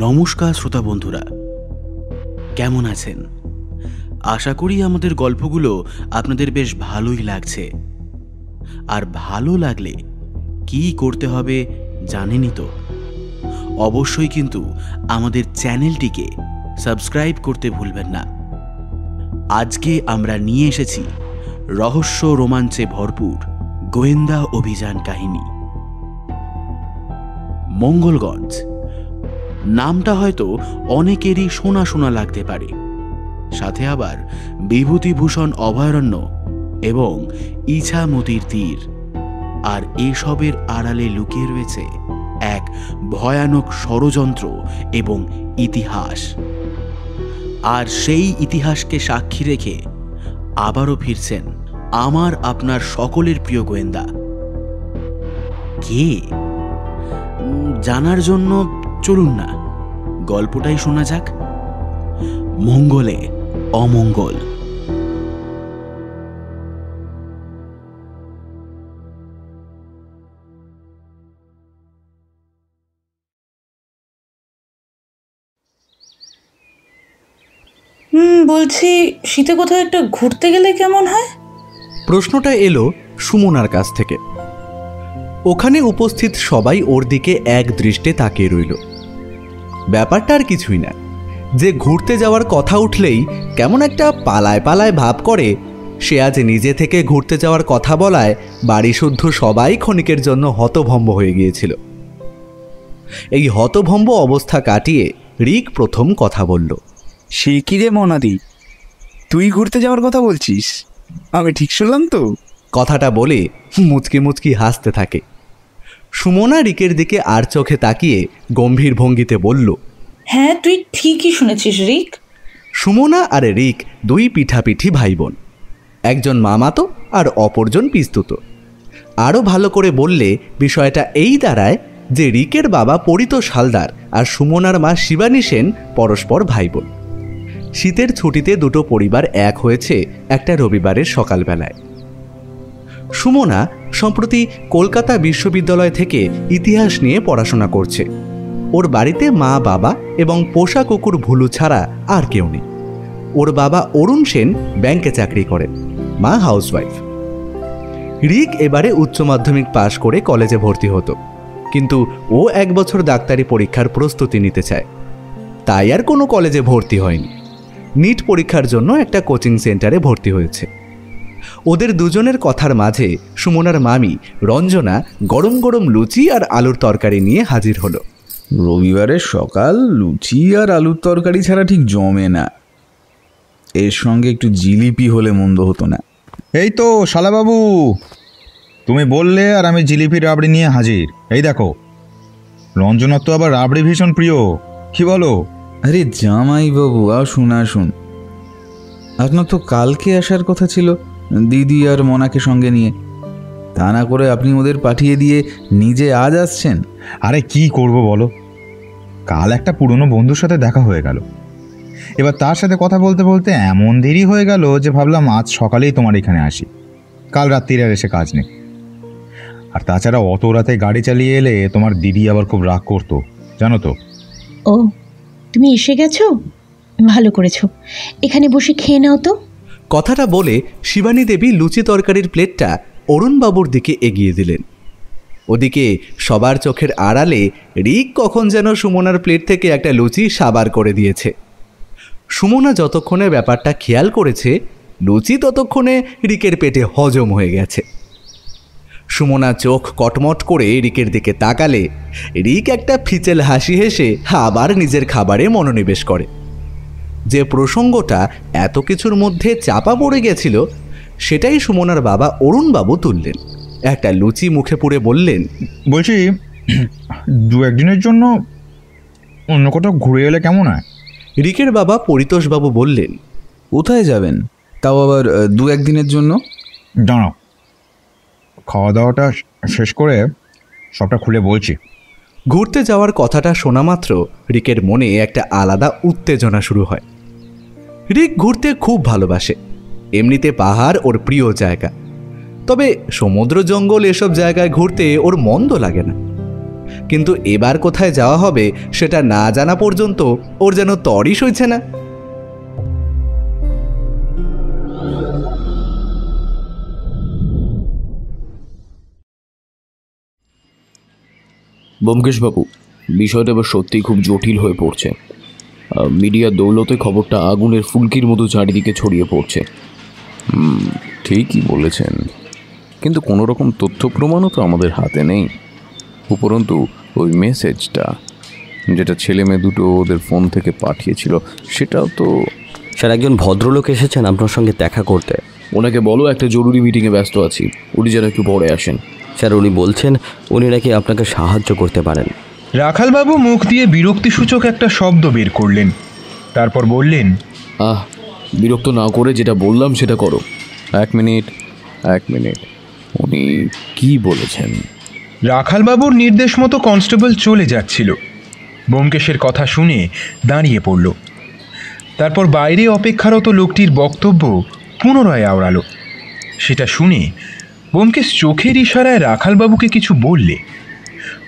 নমস্কার শ্রোতা বন্ধুরা, কেমন আছেন? আশা করি আমাদের গল্পগুলো আপনাদের বেশ ভালোই লাগছে। আর ভালো লাগলে কি করতে হবে জানেনই তো। অবশ্যই কিন্তু আমাদের চ্যানেলটিকে সাবস্ক্রাইব করতে ভুলবেন না। আজকে আমরা নিয়ে এসেছি রহস্য রোমাঞ্চে ভরপুর গোয়েন্দা অভিযান কাহিনী। মঙ্গলগঞ্জ নামটা হয়তো অনেকেরই শোনা শোনা লাগতে পারে, সাথে আবার বিভূতিভূষণ অভয়ারণ্য এবং ইছামতির তীর, আর এসবের আড়ালে লুকিয়ে রয়েছে এক ভয়ানক ষড়যন্ত্র এবং ইতিহাস। আর সেই ইতিহাসকে সাক্ষী রেখে আবারও ফিরছেন আমার আপনার সকলের প্রিয় গোয়েন্দা। কে জানার জন্য চলুন না গল্পটাই শোনা যাক। মঙ্গলে অমঙ্গল। বলছি, শীতে কোথাও একটা ঘুরতে গেলে কেমন হয়? প্রশ্নটা এলো সুমনার কাছ থেকে। ওখানে উপস্থিত সবাই ওর দিকে এক দৃষ্টে তাকিয়ে রইল। ব্যাপারটা আর কিছুই না, যে ঘুরতে যাওয়ার কথা উঠলেই কেমন একটা পালায় পালায় ভাব করে, সে আজ নিজে থেকে ঘুরতে যাওয়ার কথা বলায় বাড়িশুদ্ধ সবাই ক্ষণিকের জন্য হতভম্ব হয়ে গিয়েছিল। এই হতভম্ব অবস্থা কাটিয়ে রিক প্রথম কথা বলল। সে কি রে মনাদি, তুই ঘুরতে যাওয়ার কথা বলছিস? আমি ঠিক শুনলাম তো? কথাটা বলে মুচকি মুচকি হাসতে থাকে। সুমনা রিকের দিকে আর চোখে তাকিয়ে গম্ভীর ভঙ্গিতে বলল, হ্যাঁ, তুই ঠিকই শুনেছিস রিক। সুমনা আর রিক দুই পিঠাপিঠি ভাই বোন, একজন মামাতো আর অপরজন পিস্তুতো। আরও ভালো করে বললে বিষয়টা এই দাঁড়ায় যে রিকের বাবা পরিতোষ হালদার আর সুমনার মা শিবানী সেন পরস্পর ভাই বোন। শীতের ছুটিতে দুটো পরিবার এক হয়েছে একটা রবিবারের সকালবেলায়। সুমনা সম্প্রতি কলকাতা বিশ্ববিদ্যালয় থেকে ইতিহাস নিয়ে পড়াশোনা করছে। ওর বাড়িতে মা, বাবা এবং পোষা কুকুর ভুলু ছাড়া আর কেউ নেই। ওর বাবা অরুণ সেন ব্যাংকে চাকরি করেন, মা হাউসওয়াইফ। রিক এবারে উচ্চ মাধ্যমিক পাশ করে কলেজে ভর্তি হতো, কিন্তু ও 1 বছর ডাক্তারি পরীক্ষার প্রস্তুতি নিতে চায়, তাই আর কোনো কলেজে ভর্তি হয়নি। নিট পরীক্ষার জন্য একটা কোচিং সেন্টারে ভর্তি হয়েছে। ওদের দুজনের কথার মাঝে সুমনার মামি রঞ্জনা গরম গরম লুচি আর আলুর তরকারি নিয়ে হাজির হলো। রবিবারের সকাল লুচি আর আলুর তরকারি ছাড়া ঠিক জমে না, এর সঙ্গে একটু জিলিপি হলে মন্দ হতো না। এই তো শালাবাবু, তুমি বললে আর আমি জিলিপি রাবড়ি নিয়ে হাজির। এই দেখো, রঞ্জনার তো আবার রাবড়ি ভীষণ প্রিয়, কি বলো? আরে জামাই বাবু, আসুন আসুন। আপনার তো কালকে আসার কথা ছিল দিদি আর মনাকে সঙ্গে নিয়ে, তা না করে আপনি ওদের পাঠিয়ে দিয়ে নিজে আজ আসছেন। আরে কি করব বলো, কাল একটা পুরনো বন্ধুর সাথে দেখা হয়ে গেল। এবার তার সাথে কথা বলতে বলতে এমন দেরি হয়ে গেল যে ভাবলাম আজ সকালেই তোমার এখানে আসি, কাল রাত্রির আর এসে কাজ নেই। আর তাছাড়া অত রাতে গাড়ি চালিয়ে এলে তোমার দিদি আবার খুব রাগ করতো, জানো তো। ও, তুমি এসে গেছো, ভালো করেছো। এখানে বসে খেয়ে নাও তো। কথাটা বলে শিবানী দেবী লুচি তরকারির প্লেটটা অরুণবাবুর দিকে এগিয়ে দিলেন। ওদিকে সবার চোখের আড়ালে রিক কখন যেন সুমনার প্লেট থেকে একটা লুচি সাবার করে দিয়েছে। সুমনা যতক্ষণে ব্যাপারটা খেয়াল করেছে, লুচি ততক্ষণে রিকের পেটে হজম হয়ে গেছে। সুমনা চোখ কটমট করে রিকের দিকে তাকালে রিক একটা ফিচেল হাসি হেসে আবার নিজের খাবারে মনোনিবেশ করে। যে প্রসঙ্গটা এত কিছুর মধ্যে চাপা পড়ে গেছিল, সেটাই সুমনার বাবা অরুণবাবু তুললেন। একটা লুচি মুখে পুরে বললেন, বলছি 2-1 দিনের জন্য অন্য কোথাও ঘুরে এলে কেমন হয়? রিকের বাবা পরিতোষবাবু বললেন, কোথায় যাবেন, তাও আবার 2-1 দিনের জন্য? দাঁড়াও, খাওয়া দাওয়াটা শেষ করে সবটা খুলে বলছি। ঘুরতে যাওয়ার কথাটা শোনা মাত্র রিকের মনে একটা আলাদা উত্তেজনা শুরু হয়। রিক ঘুরতে খুব ভালোবাসে, এমনিতে পাহাড় ওর প্রিয় জায়গা। তবে সমুদ্র জঙ্গল এসব জায়গায় ঘুরতে ওর মন্দ লাগে না। কিন্তু এবার কোথায় যাওয়া হবে সেটা না জানা পর্যন্ত ওর যেন তরই সইছে না। ব্যোমকেশবাবু, বিষয়টা এবার সত্যিই খুব জটিল হয়ে পড়ছে। মিডিয়ার দৌলতে খবরটা আগুনের ফুলকির মতো চারিদিকে ছড়িয়ে পড়ছে। ঠিকই বলেছেন, কিন্তু কোনো রকম তথ্য প্রমাণও তো আমাদের হাতে নেই। উপরন্তু ওই মেসেজটা যেটা ছেলে মেয়ে দুটো ওদের ফোন থেকে পাঠিয়েছিল, সেটাও তো। স্যার, একজন ভদ্রলোক এসেছেন আপনার সঙ্গে দেখা করতে। ওনাকে বলো একটা জরুরি মিটিংয়ে ব্যস্ত আছি, উনি যেন একটু পরে আসেন। স্যার, উনি বলছেন উনি নাকি আপনাকে সাহায্য করতে পারেন। রাখালবাবু মুখ দিয়ে বিরক্তিসূচক একটা শব্দ বের করলেন, তারপর বললেন, বিরক্ত না করে যেটা বললাম সেটা করো। এক মিনিট, উনি কি বলেছেন? রাখালবাবুর নির্দেশ মতো কনস্টেবল চলে যাচ্ছিল। ব্যোমকেশের কথা শুনে দাঁড়িয়ে পড়ল। তারপর বাইরে অপেক্ষারত লোকটির বক্তব্য পুনরায় আওড়ালো। সেটা শুনে ব্যোমকেশ চোখের ইশারায় রাখালবাবুকে কিছু বললে।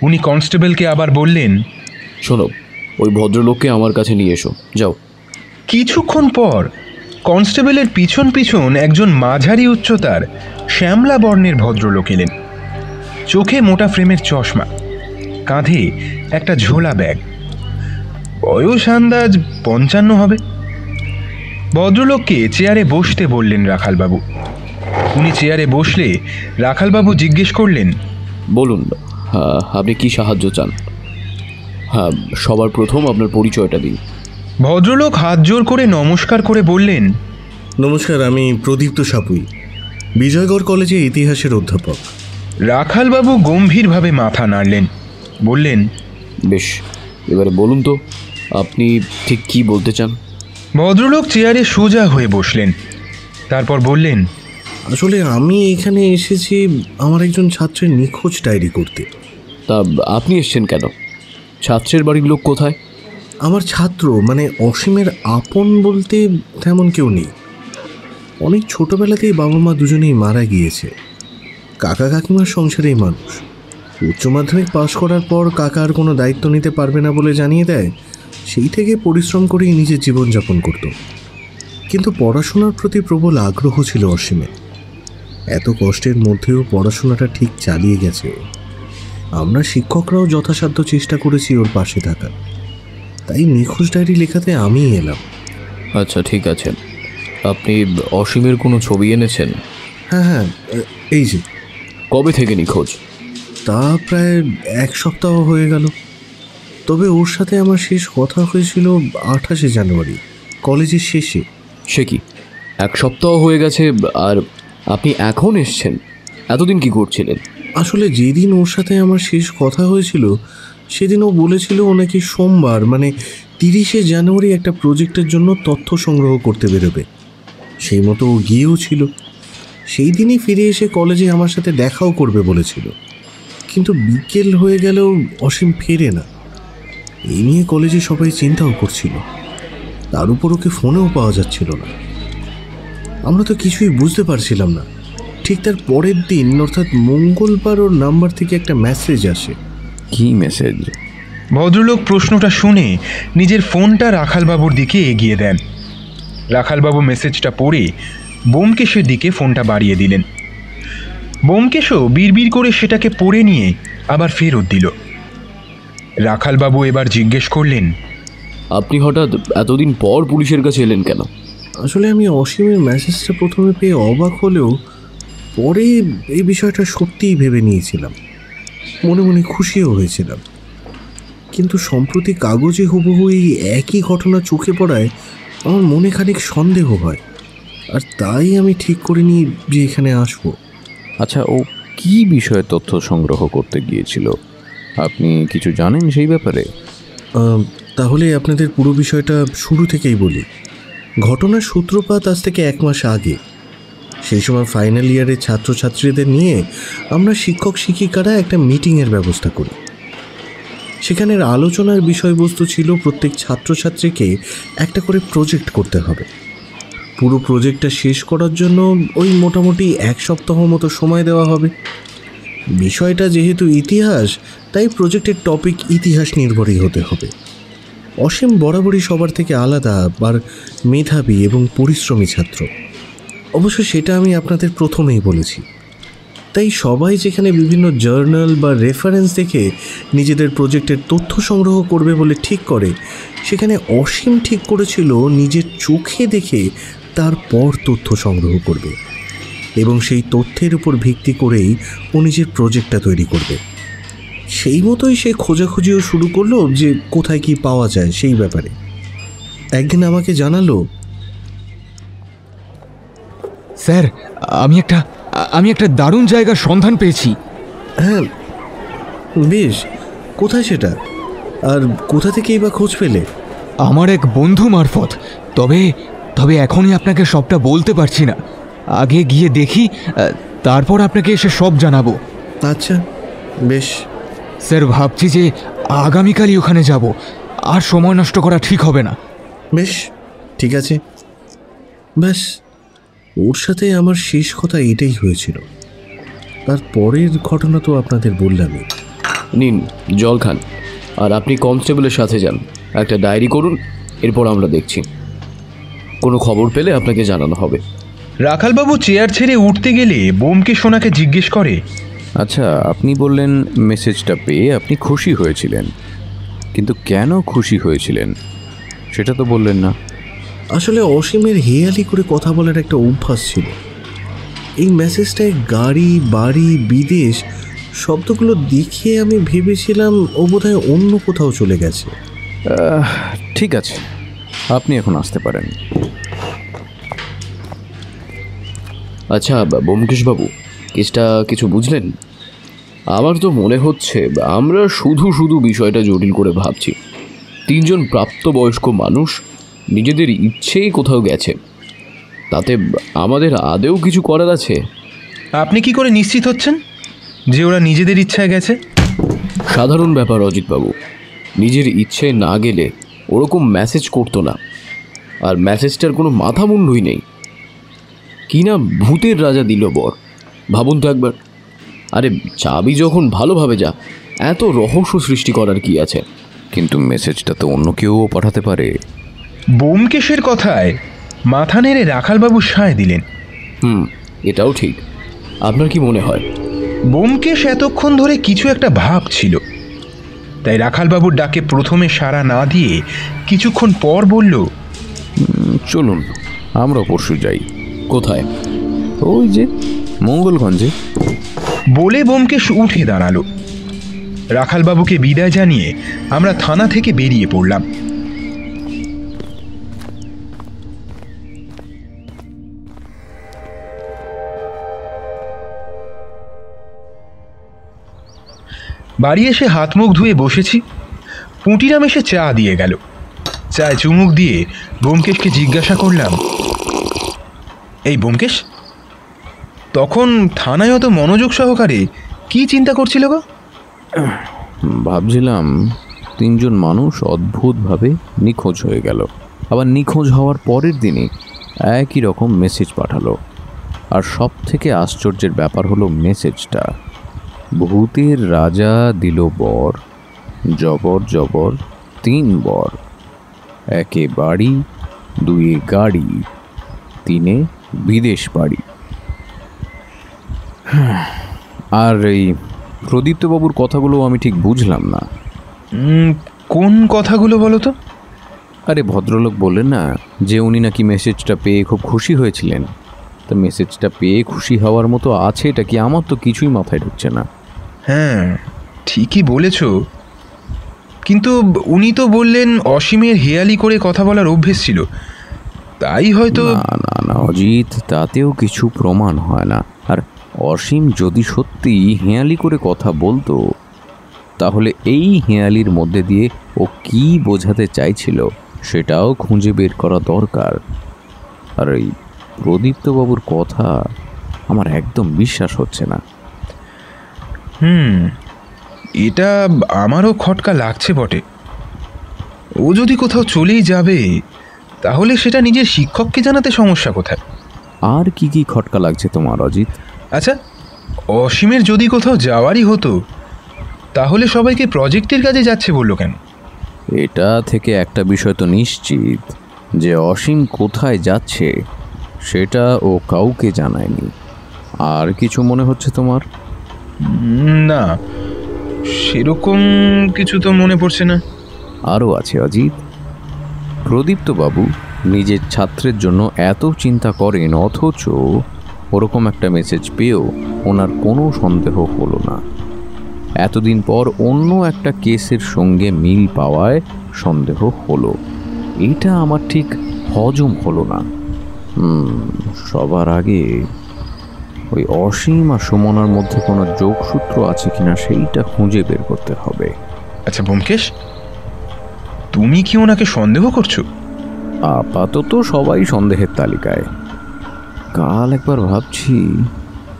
উনি কনস্টেবলকে আবার বললেন, শোনো, ওই ভদ্রলোককে আমার কাছে নিয়ে এসো, যাও। কিছুক্ষণ পর কনস্টেবলের পিছন পিছন একজন মাঝারি উচ্চতার শ্যামলা বর্ণের ভদ্রলোক এলেন। চোখে মোটা ফ্রেমের চশমা, কাঁধে একটা ঝোলা ব্যাগ, বয়স আন্দাজ 55 হবে। ভদ্রলোককে চেয়ারে বসতে বললেন রাখালবাবু। উনি চেয়ারে বসলে রাখালবাবু জিজ্ঞেস করলেন, বলুন, আপনি কি সাহায্য চান? সবার প্রথম আপনার পরিচয়টা দিন। ভদ্রলোক হাত জোর করে নমস্কার করে বললেন, নমস্কার, আমি প্রদীপ্ত সাপুই, বিজয়গড় কলেজে ইতিহাসের অধ্যাপক। রাখালবাবু গম্ভীরভাবে মাথা নাড়লেন, বললেন, বেশ, এবারে বলুন তো আপনি ঠিক কি বলতে চান। ভদ্রলোক চেয়ারে সোজা হয়ে বসলেন, তারপর বললেন, আসলে আমি এখানে এসেছি আমার একজন ছাত্রের নিখোঁজ ডায়েরি করতে। তা আপনি এসছেন কেন? ছাত্রের বাড়ির লোক কোথায়? আমার ছাত্র মানে অসীমের আপন বলতে তেমন কেউ নেই। অনেক ছোটবেলাতেই বাবা মা দুজনেই মারা গিয়েছে। কাকা কাকিমার সংসারেই মানুষ। উচ্চ মাধ্যমিক পাশ করার পর কাকা আর কোনো দায়িত্ব নিতে পারবে না বলে জানিয়ে দেয়। সেই থেকে পরিশ্রম করেই নিজের জীবনযাপন করত। কিন্তু পড়াশোনার প্রতি প্রবল আগ্রহ ছিল অসীমের। এত কষ্টের মধ্যেও পড়াশোনাটা ঠিক চালিয়ে গেছে। আমরা শিক্ষকরাও যথাসাধ্য চেষ্টা করেছি ওর পাশে থাকার। তাই নিখোঁজ ডায়েরি লেখাতে আমিই এলাম। আচ্ছা, ঠিক আছে। আপনি অসীমের কোনো ছবি এনেছেন? হ্যাঁ, এই যে। কবে থেকে নিখোঁজ? তা প্রায় 1 সপ্তাহ হয়ে গেল। তবে ওর সাথে আমার শেষ কথা হয়েছিল 28শে জানুয়ারি, কলেজের শেষে। সে কি, 1 সপ্তাহ হয়ে গেছে আর আপনি এখন এসছেন? এতদিন কি করছিলেন? আসলে যেদিন ওর সাথে আমার শেষ কথা হয়েছিল সেদিন ও বলেছিল ও নাকি সোমবার মানে 30শে জানুয়ারি একটা প্রজেক্টের জন্য তথ্য সংগ্রহ করতে বেরোবে। সেই মতো ও গিয়েও ছিল। সেই দিনই ফিরে এসে কলেজে আমার সাথে দেখাও করবে বলেছিল। কিন্তু বিকেল হয়ে গেলেও অসীম ফেরে না। এই নিয়ে কলেজে সবাই চিন্তাও করছিল। তার উপর ওকে ফোনেও পাওয়া যাচ্ছিল না। আমরা তো কিছুই বুঝতে পারছিলাম না। ঠিক তার পরের দিন অর্থাৎ মঙ্গলবার ওর নাম্বার থেকে একটা মেসেজ আসে। কি মেসেজ? ভদ্রলোক প্রশ্নটা শুনে নিজের ফোনটা রাখালবাবুর দিকে এগিয়ে দেন। রাখালবাবু মেসেজটা পড়ে ব্যোমকেশের দিকে ফোনটা বাড়িয়ে দিলেন। ব্যোমকেশও বিড়বিড় করে সেটাকে পড়ে নিয়ে আবার ফেরত দিল। রাখালবাবু এবার জিজ্ঞেস করলেন, আপনি হঠাৎ এতদিন পর পুলিশের কাছে এলেন কেন? আসলে আমি অসীমের মেসেজটা প্রথমে পেয়ে অবাক হলেও পরে এই বিষয়টা সত্যিই ভেবে নিয়েছিলাম। মনে মনে খুশিও হয়েছিলাম। কিন্তু সম্প্রতি কাগজে হুবহু এই একই ঘটনা চোখে পড়ায় আমার মনে খানিক সন্দেহ হয়। আর তাই আমি ঠিক করিনি যে এখানে আসবো। আচ্ছা, ও কি বিষয়ে তথ্য সংগ্রহ করতে গিয়েছিল? আপনি কিছু জানেন সেই ব্যাপারে? তাহলে আপনাদের পুরো বিষয়টা শুরু থেকেই বলি। ঘটনার সূত্রপাত আজ থেকে 1 মাস আগে। সেই সময় ফাইনাল ইয়ারের ছাত্রছাত্রীদের নিয়ে আমরা শিক্ষক শিক্ষিকারা একটা মিটিংয়ের ব্যবস্থা করি। সেখানের আলোচনার বিষয়বস্তু ছিল প্রত্যেক ছাত্রছাত্রীকে একটা করে প্রজেক্ট করতে হবে। পুরো প্রজেক্টটা শেষ করার জন্য ওই মোটামুটি 1 সপ্তাহ মতো সময় দেওয়া হবে। বিষয়টা যেহেতু ইতিহাস, তাই প্রজেক্টের টপিক ইতিহাস নির্ভরই হতে হবে। অসীম বরাবরই সবার থেকে আলাদা আর মেধাবী এবং পরিশ্রমী ছাত্র। অবশ্য সেটা আমি আপনাদের প্রথমেই বলেছি। তাই সবাই যেখানে বিভিন্ন জার্নাল বা রেফারেন্স দেখে নিজেদের প্রজেক্টের তথ্য সংগ্রহ করবে বলে ঠিক করে, সেখানে অসীম ঠিক করেছিল নিজের চোখে দেখে তারপর তথ্য সংগ্রহ করবে এবং সেই তথ্যের উপর ভিত্তি করেই ও নিজের প্রজেক্টটা তৈরি করবে। সেই মতোই সে খোঁজাখুঁজিও শুরু করলো যে কোথায় কি পাওয়া যায় সেই ব্যাপারে। একদিন আমাকে জানালো, স্যার আমি একটা দারুণ জায়গার সন্ধান পেয়েছি। হ্যাঁ বেশ, কোথায় সেটা, আর কোথা থেকেই বা খোঁজ পেলে? আমার এক বন্ধু মারফত। তবে এখনই আপনাকে সবটা বলতে পারছি না, আগে গিয়ে দেখি, তারপর আপনাকে এসে সব জানাবো। আচ্ছা বেশ। স্যার ভাবছি যে আগামীকালই ওখানে যাব, আর সময় নষ্ট করা ঠিক হবে না। বেশ ঠিক আছে। ব্যাস, ওর সাথে আমার শেষ কথা এটাই হয়েছিল। তার পরের ঘটনা তো আপনাদের বললামই। নিন জল খান, আর আপনি কনস্টেবলের সাথে যান, একটা ডায়েরি করুন, এরপর আমরা দেখছি। কোনো খবর পেলে আপনাকে জানানো হবে। রাখালবাবু চেয়ার ছেড়ে উঠতে গেলে বোমকেশ সোনাকে জিজ্ঞেস করে, আচ্ছা, আপনি বললেন মেসেজটা পেয়ে আপনি খুশি হয়েছিলেন, কিন্তু কেন খুশি হয়েছিলেন সেটা তো বললেন না। আসলে অসীমের হেয়ালি করে কথা বলার একটা অভ্যাস ছিল। এই মেসেজটায় গাড়ি, বাড়ি, বিদেশ শব্দগুলো দেখে আমি ভেবেছিলাম ও বোধহয় অন্য কোথাও চলে গেছে। ঠিক আছে, আপনি এখন আসতে পারেন। আচ্ছা ব্যোমকেশবাবু, কেসটা কিছু বুঝলেন? আমার তো মনে হচ্ছে আমরা শুধু বিষয়টা জটিল করে ভাবছি। 3 জন প্রাপ্তবয়স্ক মানুষ নিজেদের ইচ্ছেই কোথাও গেছে, তাতে আমাদের আদেও কিছু করার আছে? আপনি কি করে নিশ্চিত হচ্ছেন যে ওরা নিজেদের ইচ্ছায় গেছে? সাধারণ ব্যাপার অজিতবাবু, নিজের ইচ্ছে না গেলে ওরকম মেসেজ করতো না, আর মেসেজটার কোনো মাথা মুন্ডুই নেই। কি না ভূতের রাজা দিল বর, ভাবুন তো একবার। আরে চাবি যখন ভালোভাবে যা, এত রহস্য সৃষ্টি করার কি আছে? কিন্তু মেসেজটা তো অন্য কেউও পাঠাতে পারে। ব্যোমকেশের কথায় মাথা নেড়ে রাখালবাবু সায় দিলেন। এটাও ঠিক। আপনার কি মনে হয়? ব্যোমকেশ এতক্ষণ ধরে কিছু একটা ভাবছিল, তাই রাখালবাবুর ডাকে প্রথমে সাড়া না দিয়ে কিছুক্ষণ পর বলল, চলুন আমরা পরশু যাই। কোথায়? ওই যে মঙ্গলগঞ্জে। বলে ব্যোমকেশ উঠে দাঁড়ালো। রাখালবাবুকে বিদায় জানিয়ে আমরা থানা থেকে বেরিয়ে পড়লাম। বাড়ি এসে হাত মুখ ধুয়ে বসেছি, পুঁটিরাম এসে চা দিয়ে গেল। চায় চুমুক দিয়ে ব্যোমকেশকে জিজ্ঞাসা করলাম, এই ব্যোমকেশ, তখন থানায় অত মনোযোগ সহকারে কি চিন্তা করছিল গো? ভাবছিলাম 3 জন মানুষ অদ্ভুতভাবে নিখোঁজ হয়ে গেল, আবার নিখোঁজ হওয়ার পরের দিনে একই রকম মেসেজ পাঠালো। আর সব থেকে আশ্চর্যের ব্যাপার হলো মেসেজটা, ভূতের রাজা দিল বর, জবর জবর 3 বর, 1 বাড়ি, 2 গাড়ি, 3 বিদেশ বাড়ি। আর এই প্রদীপ্তবাবুর কথাগুলো আমি ঠিক বুঝলাম না। কোন কথাগুলো বলো তো? আরে ভদ্রলোক বললেন না যে উনি নাকি মেসেজটা পেয়ে খুব খুশি হয়েছিলেন। তা মেসেজটা পেয়ে খুশি হওয়ার মতো আছে এটা কি? আমার তো কিছুই মাথায় ঢুকছে না। হ্যাঁ ঠিকই বলেছ, কিন্তু উনি তো বললেন অসীমের হেয়ালি করে কথা বলার অভ্যেস ছিল, তাই হয়তো। না না অজিত, তাতেও কিছু প্রমাণ হয় না। আর অসীম যদি সত্যি হেয়ালি করে কথা বলতো, তাহলে এই হেয়ালির মধ্যে দিয়ে ও কি বোঝাতে চাইছিল সেটাও খুঁজে বের করা দরকার। আর এই প্রদীপ্তবাবুর কথা আমার একদম বিশ্বাস হচ্ছে না। এটা আমারও খটকা লাগছে বটে। ও যদি কোথাও চলেই যাবে, তাহলে সেটা নিজের শিক্ষককে জানাতে সমস্যা কোথায়? আর কি কি খটকা লাগছে তোমার অজিত? আচ্ছা, অসীমের যদি কোথাও যাওয়ারই হতো তাহলে সবাইকে প্রজেক্টের কাজে যাচ্ছে বললো কেন? এটা থেকে একটা বিষয় তো নিশ্চিত যে অসীম কোথায় যাচ্ছে সেটা ও কাউকে জানায়নি। আর কিছু মনে হচ্ছে তোমার? না, সেরকম কিছু তো মনে পড়ছে না। আরও আছে অজিত। প্রদীপ্তবাবু নিজের ছাত্রের জন্য এত চিন্তা করেন, অথচ ওরকম একটা মেসেজ পেয়েও ওনার কোনো সন্দেহ হলো না। এতদিন পর অন্য একটা কেসের সঙ্গে মিল পাওয়ায় সন্দেহ হলো। এটা আমার ঠিক হজম হলো না। সবার আগে ওই অসীম আর সুমনার মধ্যে কোনো যোগসূত্র আছে কিনা সেইটা খুঁজে বের করতে হবে। আচ্ছা ব্যোমকেশ, তুমি কি ওনাকে সন্দেহ করছো? আপাতত সবাই সন্দেহের তালিকায়। কাল একবার ভাবছি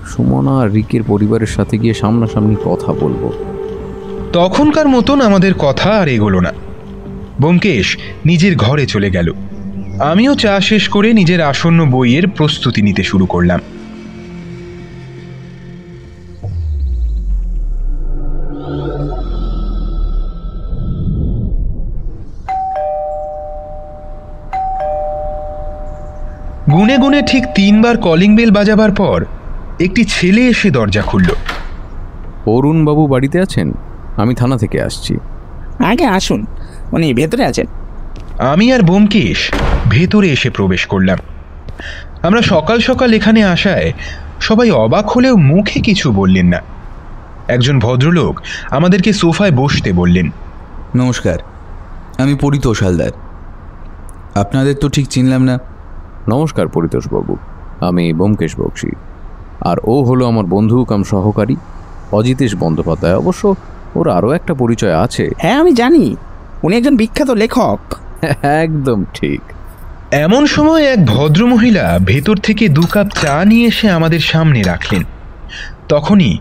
সুমনা আর রিকের পরিবারের সাথে গিয়ে সামনাসামনি কথা বলবো। তখনকার মতন আমাদের কথা আর এগোলো না। ব্যোমকেশ নিজের ঘরে চলে গেল। আমিও চা শেষ করে নিজের আসন্ন বইয়ের প্রস্তুতি নিতে শুরু করলাম। গুনে গুনে ঠিক 3 বার কলিং বেল বাজাবার পর একটি ছেলে এসে দরজা খুলল। অরুণবাবু বাড়িতে আছেন? আমি থানা থেকে আসছি। আগে আসুন, উনি ভেতরে আছেন। আমি আর ব্যোমকেশ ভেতরে এসে প্রবেশ করলাম। আমরা সকাল সকাল এখানে আসায় সবাই অবাক হলেও মুখে কিছু বললেন না। একজন ভদ্রলোক আমাদেরকে সোফায় বসতে বললেন। নমস্কার, আমি পরিতোষ হালদার। আপনাদের তো ঠিক চিনলাম না। নমস্কার পরিতোষবাবু, আমি ব্যোমকেশ বক্সী। আর ও হলো আমার বন্ধু কাম সহকারী অজিতেশ বন্দ্যোপাধ্যায়। অবশ্য ওর আরও একটা পরিচয় আছে। হ্যাঁ আমি জানি, উনি একজন বিখ্যাত লেখক। একদম ঠিক। এমন সময় এক ভদ্রমহিলা ভেতর থেকে 2 কাপ চা নিয়ে এসে আমাদের সামনে রাখলেন। তখনই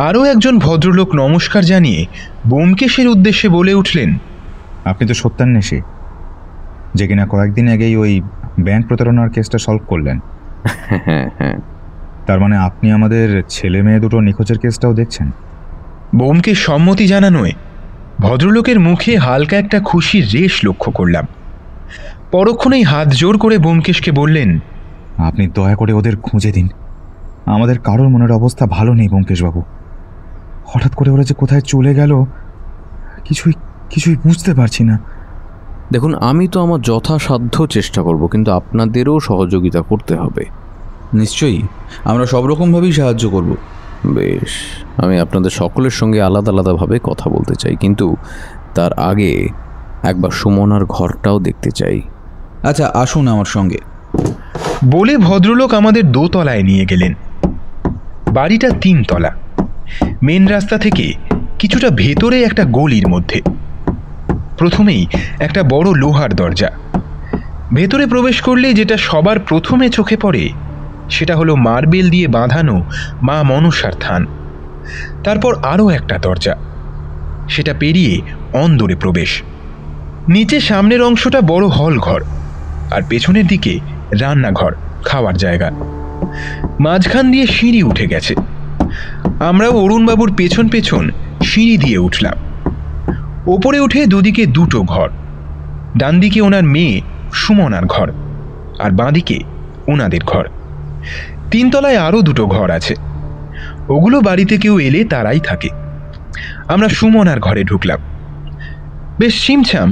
আরও একজন ভদ্রলোক নমস্কার জানিয়ে ব্যোমকেশের উদ্দেশ্যে বলে উঠলেন, আপনি তো সত্যান্বেষী, যে কিনা কয়েকদিন আগেই ওই ব্যাংক প্রতারণার কেসটা সলভ করলেন। হ্যাঁ হ্যাঁ। তার মানে আপনি আমাদের ছেলে মেয়ে দুটো নিখোঁজের কেসটাও দেখছেন? ব্যোমকেশ সম্মতি জানানোয় ভদ্রলোকের মুখে হালকা একটা খুশির রেশ লক্ষ্য করলাম। পরক্ষণেই হাত জোর করে ব্যোমকেশকে বললেন, আপনি দয়া করে ওদের খুঁজে দিন। আমাদের কারোর মনের অবস্থা ভালো নেই ব্যোমকেশবাবু। হঠাৎ করে ওরা যে কোথায় চলে গেল কিছুই বুঝতে পারছি না। দেখুন, আমি তো আমার যথাসাধ্য চেষ্টা করব, কিন্তু আপনাদেরও সহযোগিতা করতে হবে। নিশ্চয়ই, আমরা সব রকমভাবেই সাহায্য করব। বেশ, আমি আপনাদের সকলের সঙ্গে আলাদা আলাদাভাবে কথা বলতে চাই, কিন্তু তার আগে একবার সুমনার ঘরটাও দেখতে চাই। আচ্ছা আসুন আমার সঙ্গে। বলে ভদ্রলোক আমাদের দোতলায় নিয়ে গেলেন। বাড়িটা 3 তলা। মেন রাস্তা থেকে কিছুটা ভেতরে একটা গলির মধ্যে। প্রথমেই একটা বড় লোহার দরজা। ভেতরে প্রবেশ করলে যেটা সবার প্রথমে চোখে পড়ে সেটা হলো মার্বেল দিয়ে বাঁধানো মা মনসার থান। তারপর আরও একটা দরজা, সেটা পেরিয়ে অন্দরে প্রবেশ। নিচে সামনের অংশটা বড় হল ঘর, আর পেছনের দিকে রান্নাঘর, খাওয়ার জায়গা। মাঝখান দিয়ে সিঁড়ি উঠে গেছে। আমরাও অরুণবাবুর পেছন পেছন সিঁড়ি দিয়ে উঠলাম। ওপরে উঠে দুদিকে 2টো ঘর। ডান দিকে ওনার মেয়ে সুমনার ঘর, আর বাঁদিকে ওনাদের ঘর। 3 তলায় আরও 2টো ঘর আছে। ওগুলো বাড়িতে কেউ এলে তারাই থাকে। আমরা সুমনার ঘরে ঢুকলাম। বেশ ছিমছাম,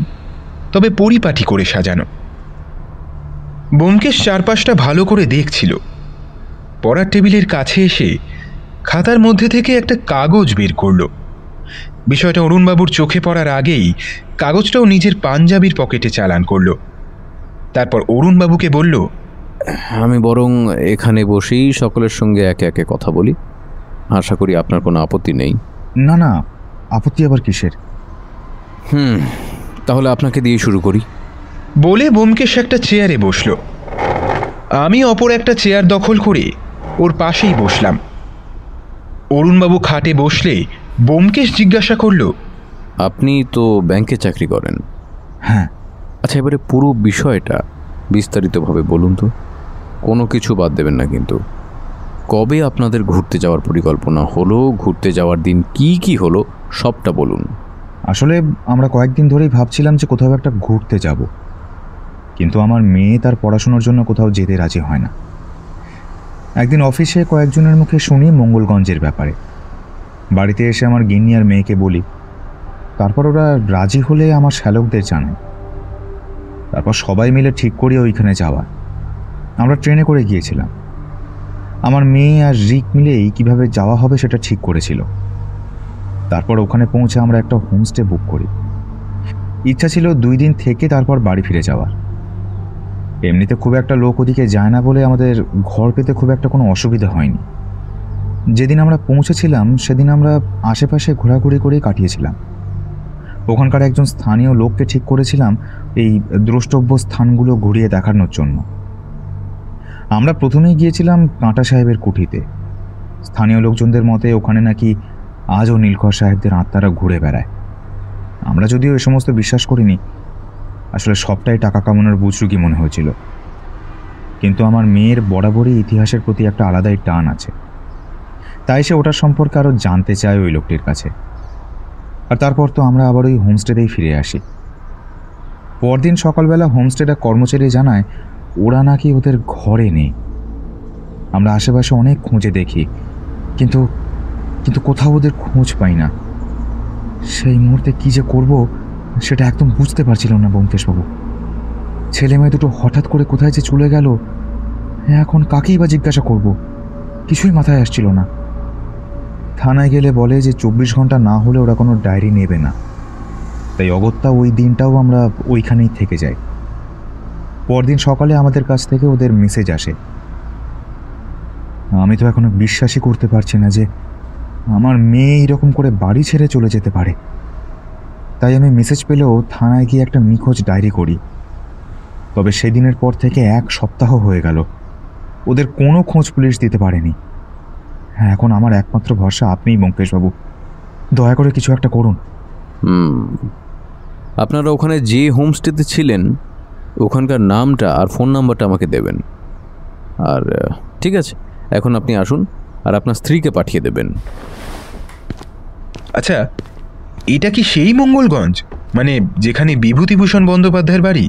তবে পরিপাটি করে সাজানো। ব্যোমকেশ চারপাশটা ভালো করে দেখছিল। পড়ার টেবিলের কাছে এসে খাতার মধ্যে থেকে একটা কাগজ বের করলো। বিষয়টা অরুণবাবুর চোখে পড়ার আগেই কাগজটাও নিজের পাঞ্জাবির পকেটে চালান করলো। তারপর অরুণবাবুকে বলল, আমি বরং এখানে বসেই সকলের সঙ্গে একে একে কথা বলি। আশা করি আপনার কোনো আপত্তি নেই। না না, আপত্তি আবার কিসের? তাহলে আপনাকে দিয়ে শুরু করি। বলে ব্যোমকেশ একটা চেয়ারে বসল। আমি অপর একটা চেয়ার দখল করে ওর পাশেই বসলাম। অরুণবাবু খাটে বসলে ব্যোমকেশ জিজ্ঞাসা করল, আপনি তো ব্যাংকে চাকরি করেন? হ্যাঁ। আচ্ছা, এবারে পুরো বিষয়টা বিস্তারিতভাবে বলুন তো। কোনো কিছু বাদ দেবেন না কিন্তু। কবে আপনাদের ঘুরতে যাওয়ার পরিকল্পনা হলো, ঘুরতে যাওয়ার দিন কি কি হলো সবটা বলুন। আসলে আমরা কয়েকদিন ধরেই ভাবছিলাম যে কোথাও একটা ঘুরতে যাব, কিন্তু আমার মেয়ে তার পড়াশোনার জন্য কোথাও যেতে রাজি হয় না। একদিন অফিসে কয়েকজনের মুখে শুনি মঙ্গলগঞ্জের ব্যাপারে। বাড়িতে এসে আমার গিন্নি আর মেয়েকে বলি, তারপর ওরা রাজি হলে আমার শ্যালকদের জানায়। তারপর সবাই মিলে ঠিক করি ওইখানে যাওয়া। আমরা ট্রেনে করে গিয়েছিলাম। আমার মেয়ে আর রিক মিলেই কিভাবে যাওয়া হবে সেটা ঠিক করেছিল। তারপর ওখানে পৌঁছে আমরা একটা হোমস্টে বুক করি। ইচ্ছা ছিল 2 দিন থেকে তারপর বাড়ি ফিরে যাওয়ার। এমনিতে খুব একটা লোক ওদিকে যায় না বলে আমাদের ঘর পেতে খুব একটা কোনো অসুবিধা হয়নি। যেদিন আমরা পৌঁছেছিলাম সেদিন আমরা আশেপাশে ঘোরাঘুরি করেই কাটিয়েছিলাম। ওখানকার একজন স্থানীয় লোককে ঠিক করেছিলাম এই দ্রষ্টব্য স্থানগুলো ঘুরিয়ে দেখানোর জন্য। আমরা প্রথমেই গিয়েছিলাম কাঁটা সাহেবের কুঠিতে। স্থানীয় লোকজনদের মতে ওখানে নাকি আজও নীলকর সাহেবদের আত্মারা ঘুরে বেড়ায়। আমরা যদিও এ সমস্ত বিশ্বাস করিনি, আসলে সবটাই টাকা কামানোর বুজরুগি মনে হয়েছিল। কিন্তু আমার মেয়ের বরাবরই ইতিহাসের প্রতি একটা আলাদাই টান আছে, তাই সে ওটার সম্পর্কে আরও জানতে চায় ওই লোকটির কাছে। আর তারপর তো আমরা আবার ওই হোমস্টেতেই ফিরে আসি। পরদিন সকালবেলা হোমস্টেটা কর্মচারী জানায় ওরা নাকি ওদের ঘরে নেই। আমরা আশেপাশে অনেক খুঁজে দেখি, কিন্তু কিন্তু কোথাও ওদের খোঁজ পাই না। সেই মুহূর্তে কী যে করব সেটা একদম বুঝতে পারছিলাম না ব্যোমকেশবাবু। ছেলে মেয়ে দুটো হঠাৎ করে কোথায় যে চলে গেল, এখন কাকেই বা জিজ্ঞাসা করব, কিছুই মাথায় আসছিল না। থানায় গেলে বলে যে 24 ঘন্টা না হলে ওরা কোনো ডায়েরি নেবে না, তাই অগত্যা ওই দিনটাও আমরা ওইখানেই থেকে যাই। পরদিন সকালে আমাদের কাছ থেকে ওদের মেসেজ আসে। আমি তো এখনো বিশ্বাসই করতে পারছি না যে আমার মেয়ে এরকম করে বাড়ি ছেড়ে চলে যেতে পারে। তাই আমি মেসেজ পেলেও থানায় গিয়ে একটা নিখোঁজ ডায়েরি করি। তবে সেদিনের পর থেকে 1 সপ্তাহ হয়ে গেল, ওদের কোনো খোঁজ পুলিশ দিতে পারেনি। হ্যাঁ, এখন আমার একমাত্র ভরসা আপনিই ব্যোমকেশবাবু, দয়া করে কিছু একটা করুন। আপনারা ওখানে যে হোমস্টেতে ছিলেন ওখানকার নামটা আর ফোন নাম্বারটা আমাকে দেবেন। আর ঠিক আছে, এখন আপনি আসুন আর আপনার স্ত্রীকে পাঠিয়ে দেবেন। আচ্ছা, এটা কি সেই মঙ্গলগঞ্জ, মানে যেখানে বিভূতিভূষণ বন্দ্যোপাধ্যায়ের বাড়ি?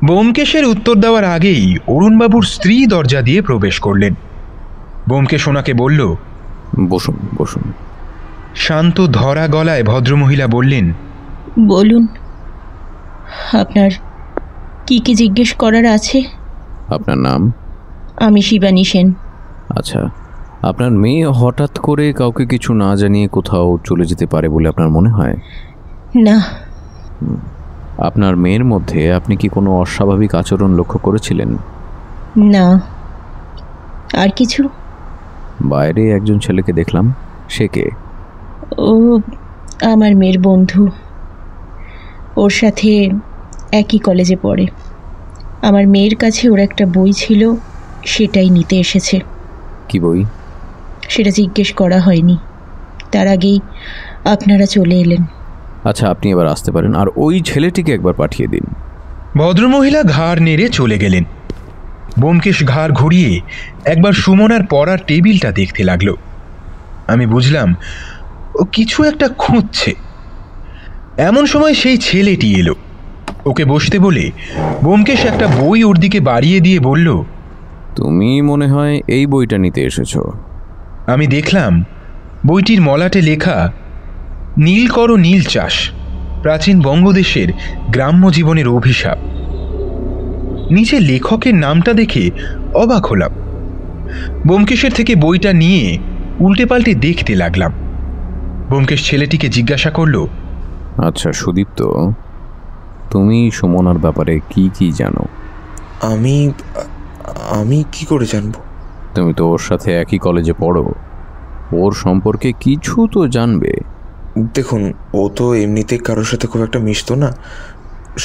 ব্যোমকেশের উত্তর দেওয়ার আগেই অরুণবাবুর স্ত্রী দরজা দিয়ে প্রবেশ করলেন। ব্যোমকেশ ওনাকে বলল, বসুন বসুন। শান্ত ধরা গলায় ভদ্রমহিলা বললেন, বলুন, আপনার কি কি জিজ্ঞেস করার আছে? আপনার নাম? আমি শিবানী সেন। আচ্ছা, আপনার মেয়ে হঠাৎ করে কাউকে কিছু না জানিয়ে কোথাও চলে যেতে পারে বলে আপনার মনে হয়? না। আপনার মেয়ের মধ্যে আপনি কি কোনো অস্বাভাবিক আচরণ লক্ষ্য করেছিলেন? না। আর কিছু? বাইরে একজন ছেলেকে দেখলাম, সে কে? ও আমার মেয়ের বন্ধু, ওর সাথে একই কলেজে পড়ে। আমার মেয়ের কাছে ওর একটা বই ছিল, সেটাই নিতে এসেছে। কি বই? সেটা জিজ্ঞেস করা হয়নি, তার আগেই আপনারা চলে এলেন। আচ্ছা, আপনি এবার আসতে পারেন, আর ওই ছেলেটিকে একবার পাঠিয়ে দিন। ভদ্রমহিলা ঘাড় নেড়ে চলে গেলেন। ব্যোমকেশ ঘাড় ঘুরিয়ে একবার সুমনার পড়ার টেবিলটা দেখতে লাগলো। আমি বুঝলাম ও কিছু একটা খুঁজছে। এমন সময় সেই ছেলেটি এলো। ওকে বসতে বলে ব্যোমকেশ একটা বই ওর দিকে বাড়িয়ে দিয়ে বলল, তুমি মনে হয় এই বইটা নিতে এসেছো। আমি দেখলাম বইটির মলাটে লেখা, নীল করো নীল চাষ, প্রাচীন বঙ্গদেশের গ্রাম্য জীবনের অভিশাপ। নিচে লেখকের নামটা দেখে অবাক হলাম। ব্যোমকেশের থেকে বইটা নিয়ে উল্টে পাল্টে দেখতে লাগলাম। ব্যোমকেশ ছেলেটিকে জিজ্ঞাসা করল, আচ্ছা সুদীপ্ত, তুমি সুমনার ব্যাপারে কি কি জানো? আমি কি করে জানবো? তুমি তো ওর সাথে একই কলেজে পড়ো, ওর সম্পর্কে কিছু তো জানবে। দেখুন, ও তো এমনিতে কারোর সাথে খুব একটা মিশতো না,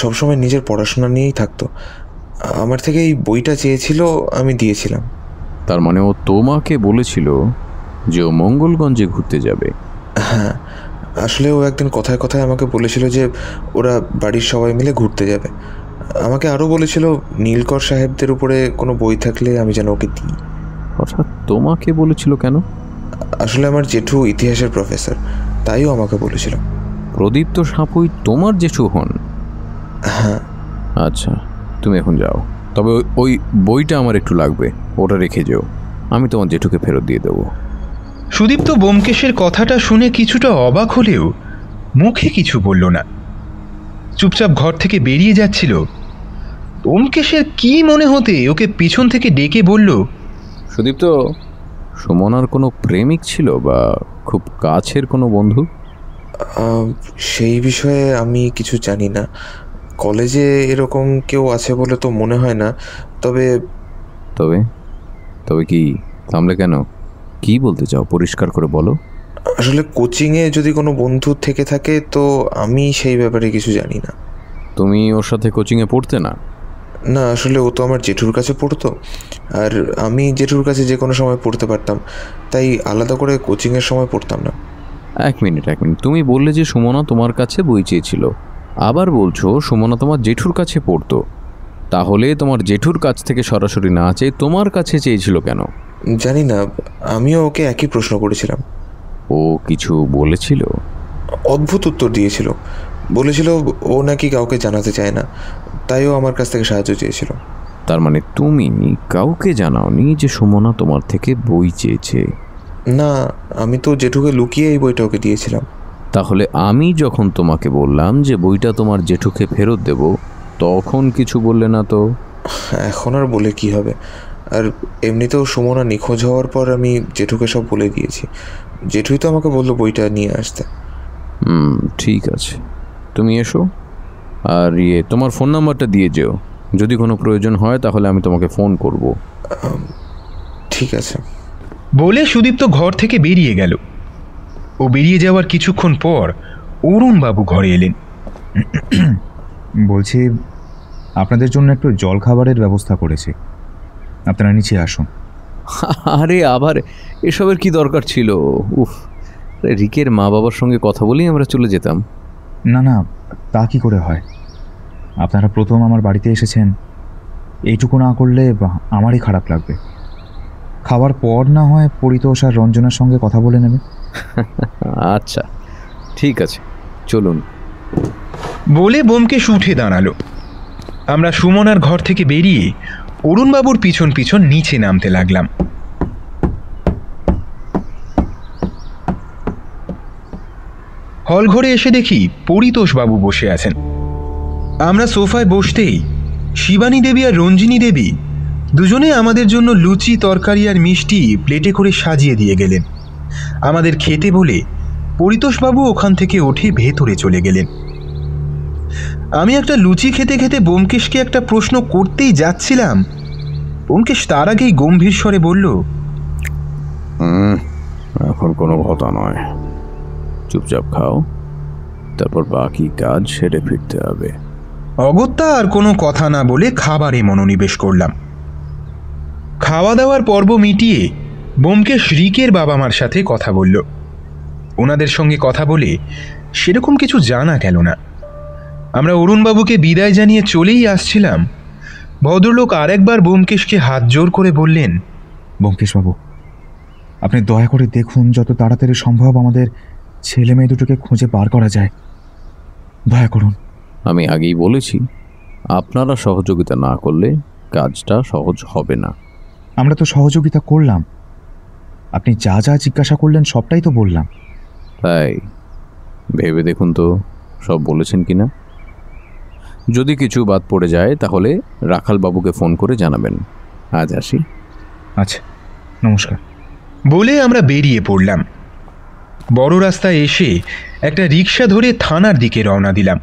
সবসময় নিজের পড়াশোনা নিয়েই থাকতো। আমার থেকে এই বইটা চেয়েছিল, আমি দিয়েছিলাম। তার মানে ও তোমাকে বলেছিল যে ও মঙ্গলগঞ্জে ঘুরতে যাবে? হ্যাঁ, আসলে ও একদিন কথায় কথায় আমাকে বলেছিল যে ওরা বাড়ির সবাই মিলে ঘুরতে যাবে। আমাকে আরও বলেছিল নীলকর সাহেবদের উপরে কোনো বই থাকলে আমি যেন ওকে দিই। হঠাৎ তোমাকে বলেছিল কেন? আসলে আমার জেঠু ইতিহাসের প্রফেসর, তাইও আমাকে বলেছিল। প্রদীপ্ত সাপুই তোমার জেঠু হন? হ্যাঁ। আচ্ছা, তুমি এখন যাও, তবে ওই বইটা আমার একটু লাগবে, ওটা রেখে যেও, আমি তোমার জেঠুকে ফেরত দিয়ে দেবো। সুদীপ্ত ব্যোমকেশের কথাটা শুনে কিছুটা অবাক হলেও মুখে কিছু বলল না, চুপচাপ ঘর থেকে বেরিয়ে যাচ্ছিল। ব্যোমকেশের কি মনে হতে ওকে পিছন থেকে ডেকে বলল, সুদীপ্ত, সুমনার কোনো প্রেমিক ছিল বা খুব কাছের কোনো বন্ধু? সেই বিষয়ে আমি কিছু জানি না, কলেজে এরকম কেউ আছে বলে তো মনে হয় না। তবে তবে তবে কি থামলে কেন? কি বলতে চাও, পরিষ্কার করে বলো। আসলে কোচিংয়ে যদি কোনো বন্ধু থেকে থাকে তো আমি সেই ব্যাপারে কিছু জানি না। তুমি ওর সাথে কোচিংয়ে পড়তে না? না, আসলে ও তো আমার জেঠুর কাছে পড়তো, আর আমি জেঠুর কাছে যে কোনো সময় পড়তে পারতাম, তাই আলাদা করে কোচিংয়ের সময় পড়তাম না। এক মিনিট, তুমি বললে যে সুমনা তোমার কাছে বই চেয়েছিল, আবার বলছো সুমনা তোমার জেঠুর কাছে পড়তো। তাহলে তোমার জেঠুর কাছ থেকে সরাসরি না চেয়ে তোমার কাছে চেয়েছিল কেন? জানি না, আমিও ওকে একই প্রশ্ন করেছিলাম। ও কিছু বলেছিল? অদ্ভুত উত্তর দিয়েছিল, বলেছিল ও নাকি কাউকে জানাতে চায় না, তাইও আমার কাছ থেকে সাহায্য চেয়েছিল। তার মানে তুমি কাউকে জানাওনি যে সুমনা তোমার থেকে বই চেয়েছে? না, আমি তো জেঠুকে লুকিয়ে এই বইটা ওকে দিয়েছিলাম। তাহলে আমি যখন তোমাকে বললাম যে বইটা তোমার জেঠুকে ফেরত দেব, তখন কিছু বললে না তো? এখন আর বলে কি হবে, আর এমনিতেও সুমনা নিখোঁজ হওয়ার পর আমি জেঠুকে সব বলে দিয়েছি। জেঠুই তো আমাকে বললো বইটা নিয়ে আসতে। ঠিক আছে, তুমি এসো, আর তোমার ফোন নাম্বারটা দিয়ে যেও, যদি কোনো প্রয়োজন হয় তাহলে আমি তোমাকে ফোন করব। ঠিক আছে। বলে সুদীপ্ত ঘর থেকে বেরিয়ে গেল। ও বেরিয়ে যাওয়ার কিছুক্ষণ পর অরুণবাবু ঘরে এলেন। বলছি, আপনাদের জন্য একটু জল খাবারের ব্যবস্থা করেছি, আপনারা নিচে আসুন। আরে আবার এসবের কি দরকার ছিল? উফ, রিকের মা বাবার সঙ্গে কথা বলেই আমরা চলে যেতাম। না না, তা কি করে হয়? আপনারা প্রথম আমার বাড়িতে এসেছেন, এইটুকু না করলে আমারই খারাপ লাগবে। খাওয়ার পর না হয় পরিতোষ আর রঞ্জনার সঙ্গে কথা বলে নেবে। আচ্ছা ঠিক আছে, চলুন। বলে ব্যোমকেশ উঠে দাঁড়ালো। আমরা সুমনার ঘর থেকে বেরিয়ে অরুণবাবুর পিছন পিছন নিচে নামতে লাগলাম। হল ঘরে এসে দেখি পরিতোষবাবু বসে আছেন। আমরা সোফায় বসতেই শিবানী দেবী আর রঞ্জিনী দেবী দুজনে আমাদের জন্য লুচি, তরকারি আর মিষ্টি প্লেটে করে সাজিয়ে দিয়ে গেলেন। আমাদের খেতে বলে পরিতোষবাবু ওখান থেকে উঠে ভেতরে চলে গেলেন। আমি একটা লুচি খেতে খেতে ব্যোমকেশকে একটা প্রশ্ন করতেই যাচ্ছিলাম, ব্যোমকেশ তার আগেই গম্ভীর স্বরে বলল, এখন কোনো কথা নয়, চুপচাপ খাও, তারপর বাকি কাজ সেরে ফিরতে হবে। অগত্যা আর কোনো কথা না বলে খাবারে মনোনিবেশ করলাম। খাওয়া দাওয়ার পর্ব মিটিয়ে ব্যোমকেশ রিকের বাবা মার সাথে কথা বলল। ওনাদের সঙ্গে কথা বলে সেরকম কিছু জানা গেল না। আমরা অরুণবাবুকে বিদায় জানিয়ে চলেই আসছিলাম, ভদ্রলোক আরেকবার ব্যোমকেশকে হাত জোর করে বললেন, ব্যোমকেশবাবু, আপনি দয়া করে দেখুন যত তাড়াতাড়ি সম্ভব আমাদের ছেলে মেয়ে দুটোকে খুঁজে বার করা যায়, দয়া করুন। আমি আগেই বলেছি, আপনারা সহযোগিতা না করলে কাজটা সহজ হবে না। আমরা তো সহযোগিতা করলাম, আপনি যা যা জিজ্ঞাসা করলেন সবটাই তো বললাম। তাই ভেবে দেখুন তো সব বলেছেন কিনা। যদি কিছু বাদ পড়ে যায় তাহলে রাখালবাবুকে ফোন করে জানাবেন। আজ আসি। আচ্ছা, নমস্কার। বলে আমরা বেরিয়ে পড়লাম। বড় রাস্তায় এসে একটা রিক্সা ধরে থানার দিকে রওনা দিলাম।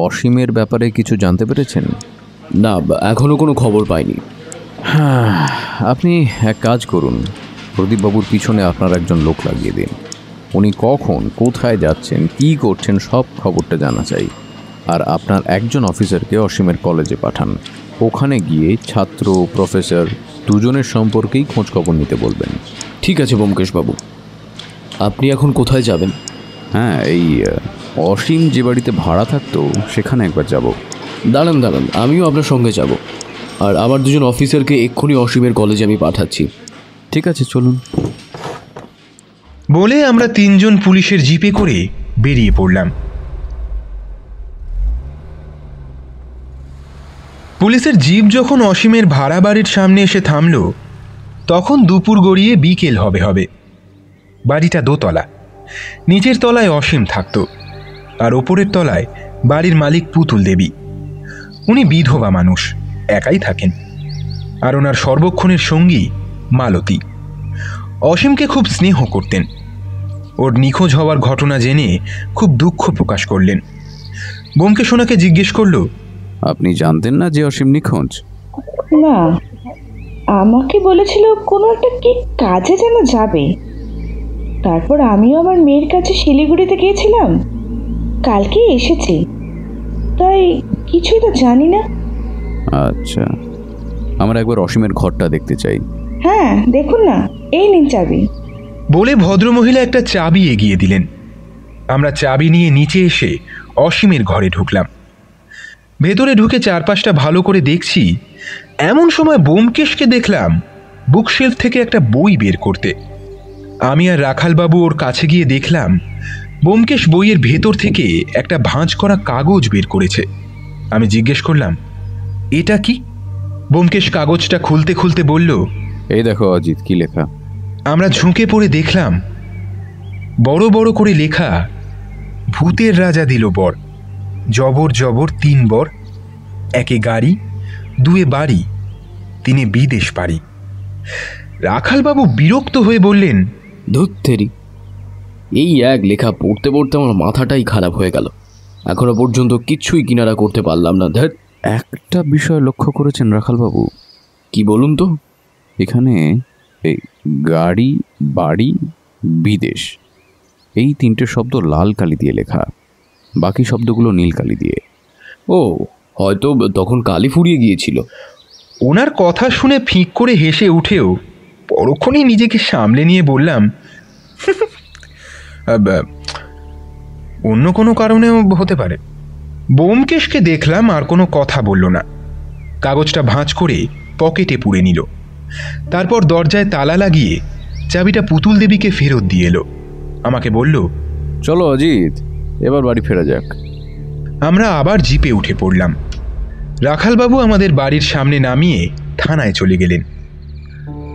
অসীমের ব্যাপারে কিছু জানতে পেরেছেন? না, এখনো কোনো খবর পাইনি। হ্যাঁ, আপনি এক কাজ করুন, প্রদীপবাবুর পিছনে আপনার একজন লোক লাগিয়ে দিন। উনি কখন কোথায় যাচ্ছেন, কি করছেন, সব খবরটা জানা চাই। আর আপনার একজন অফিসারকে অসীমের কলেজে পাঠান। ওখানে গিয়ে ছাত্র, প্রফেসর দুজনের সম্পর্কেই খোঁজখবর নিতে বলবেন। ঠিক আছে ব্যোমকেশবাবু, আপনি এখন কোথায় যাবেন? হ্যাঁ, এই অসীম যে বাড়িতে ভাড়া থাকতো সেখানে একবার যাব। দাঁড়ান দাঁড়ান, আমিও আপনার সঙ্গে যাব। আর আমার দুজন অফিসারকে এক্ষুনি অসীমের কলেজে আমি পাঠাচ্ছি। ঠিক আছে, চলুন। বলে আমরা তিনজন পুলিশের জিপে করে বেরিয়ে পড়লাম। পুলিশের জিপ যখন অসীমের ভাড়া বাড়ির সামনে এসে থামল, তখন দুপুর গড়িয়ে বিকেল হবে। বাড়িটা দোতলা, নিচের তলায় অসীম থাকত, আর ওপরের তলায় বাড়ির মালিক পুতুল দেবী। উনি বিধবা মানুষ, একাই থাকেন, আর ওনার সর্বক্ষণের সঙ্গী মালতী। অসীমকে খুব স্নেহ করতেন। ওর নিখোঁজ হওয়ার ঘটনা জেনে খুব দুঃখ প্রকাশ করলেন। ব্যোমকেশ ওনাকে জিজ্ঞেস করল, আপনি জানতেন না যে অসীম নিখোঁজ? না, আমাকে বলেছিল কোনো একটা কি কাজে যেন যাবে। তারপর আমিও আমার মেয়ের কাছে শিলিগুড়িতে গিয়েছিলাম, কালকে এসেছি, তাই কিছুই তো জানি না। আচ্ছা, আমরা একবার অসীমের ঘরটা দেখতে চাই। হ্যাঁ, দেখুন না, এই নিন চাবি। বলে ভদ্রমহিলা একটা চাবি এগিয়ে দিলেন। আমরা চাবি নিয়ে নিচে এসে অসীমের ঘরে ঢুকলাম। ভেতরে ঢুকে চারপাশটা ভালো করে দেখছি, এমন সময় ব্যোমকেশকে দেখলাম বুকশেলফ থেকে একটা বই বের করতে। আমি আর রাখালবাবু ওর কাছে গিয়ে দেখলাম ব্যোমকেশ বইয়ের ভেতর থেকে একটা ভাঁজ করা কাগজ বের করেছে। আমি জিজ্ঞেস করলাম, এটা কি? ব্যোমকেশ কাগজটা খুলতে খুলতে বলল, এই দেখো অজিত, কি লেখা। আমরা ঝুঁকে পড়ে দেখলাম বড় বড় করে লেখা, ভূতের রাজা দিল বর, জবর জবর 3 বর, 1 গাড়ি, 2 বাড়ি, 3 বিদেশ পাড়ি। রাখালবাবু বিরক্ত হয়ে বললেন, ধুত্তেরি, এই এক লেখা পড়তে পড়তে আমার মাথাটাই খারাপ হয়ে গেল। এখনো পর্যন্ত কিচ্ছুই কিনারা করতে পারলাম না। ধ্যাৎ। একটা বিষয় লক্ষ্য করেছেন রাখালবাবু? কি বলুন তো? এখানে এই গাড়ি, বাড়ি, বিদেশ, এই 3টে শব্দ লাল কালি দিয়ে লেখা, বাকি শব্দগুলো নীল কালি দিয়ে। ও, হয়তো তখন কালি ফুরিয়ে গিয়েছিল। ওনার কথা শুনে ফিক করে হেসে উঠেও পরক্ষণেই নিজেকে সামলে নিয়ে বললাম, অন্য কোনো কারণেও হতে পারে। ব্যোমকেশকে দেখলাম আর কোনো কথা বলল না। কাগজটা ভাঁজ করে পকেটে পুরে নিল। তারপর দরজায় তালা লাগিয়ে চাবিটা পুতুল দেবীকে ফেরত দিয়ে এলো। আমাকে বলল, চলো অজিত, এবার বাড়ি ফেরা যাক। আমরা আবার জিপে উঠে পড়লাম। রাখালবাবু আমাদের বাড়ির সামনে নামিয়ে থানায় চলে গেলেন।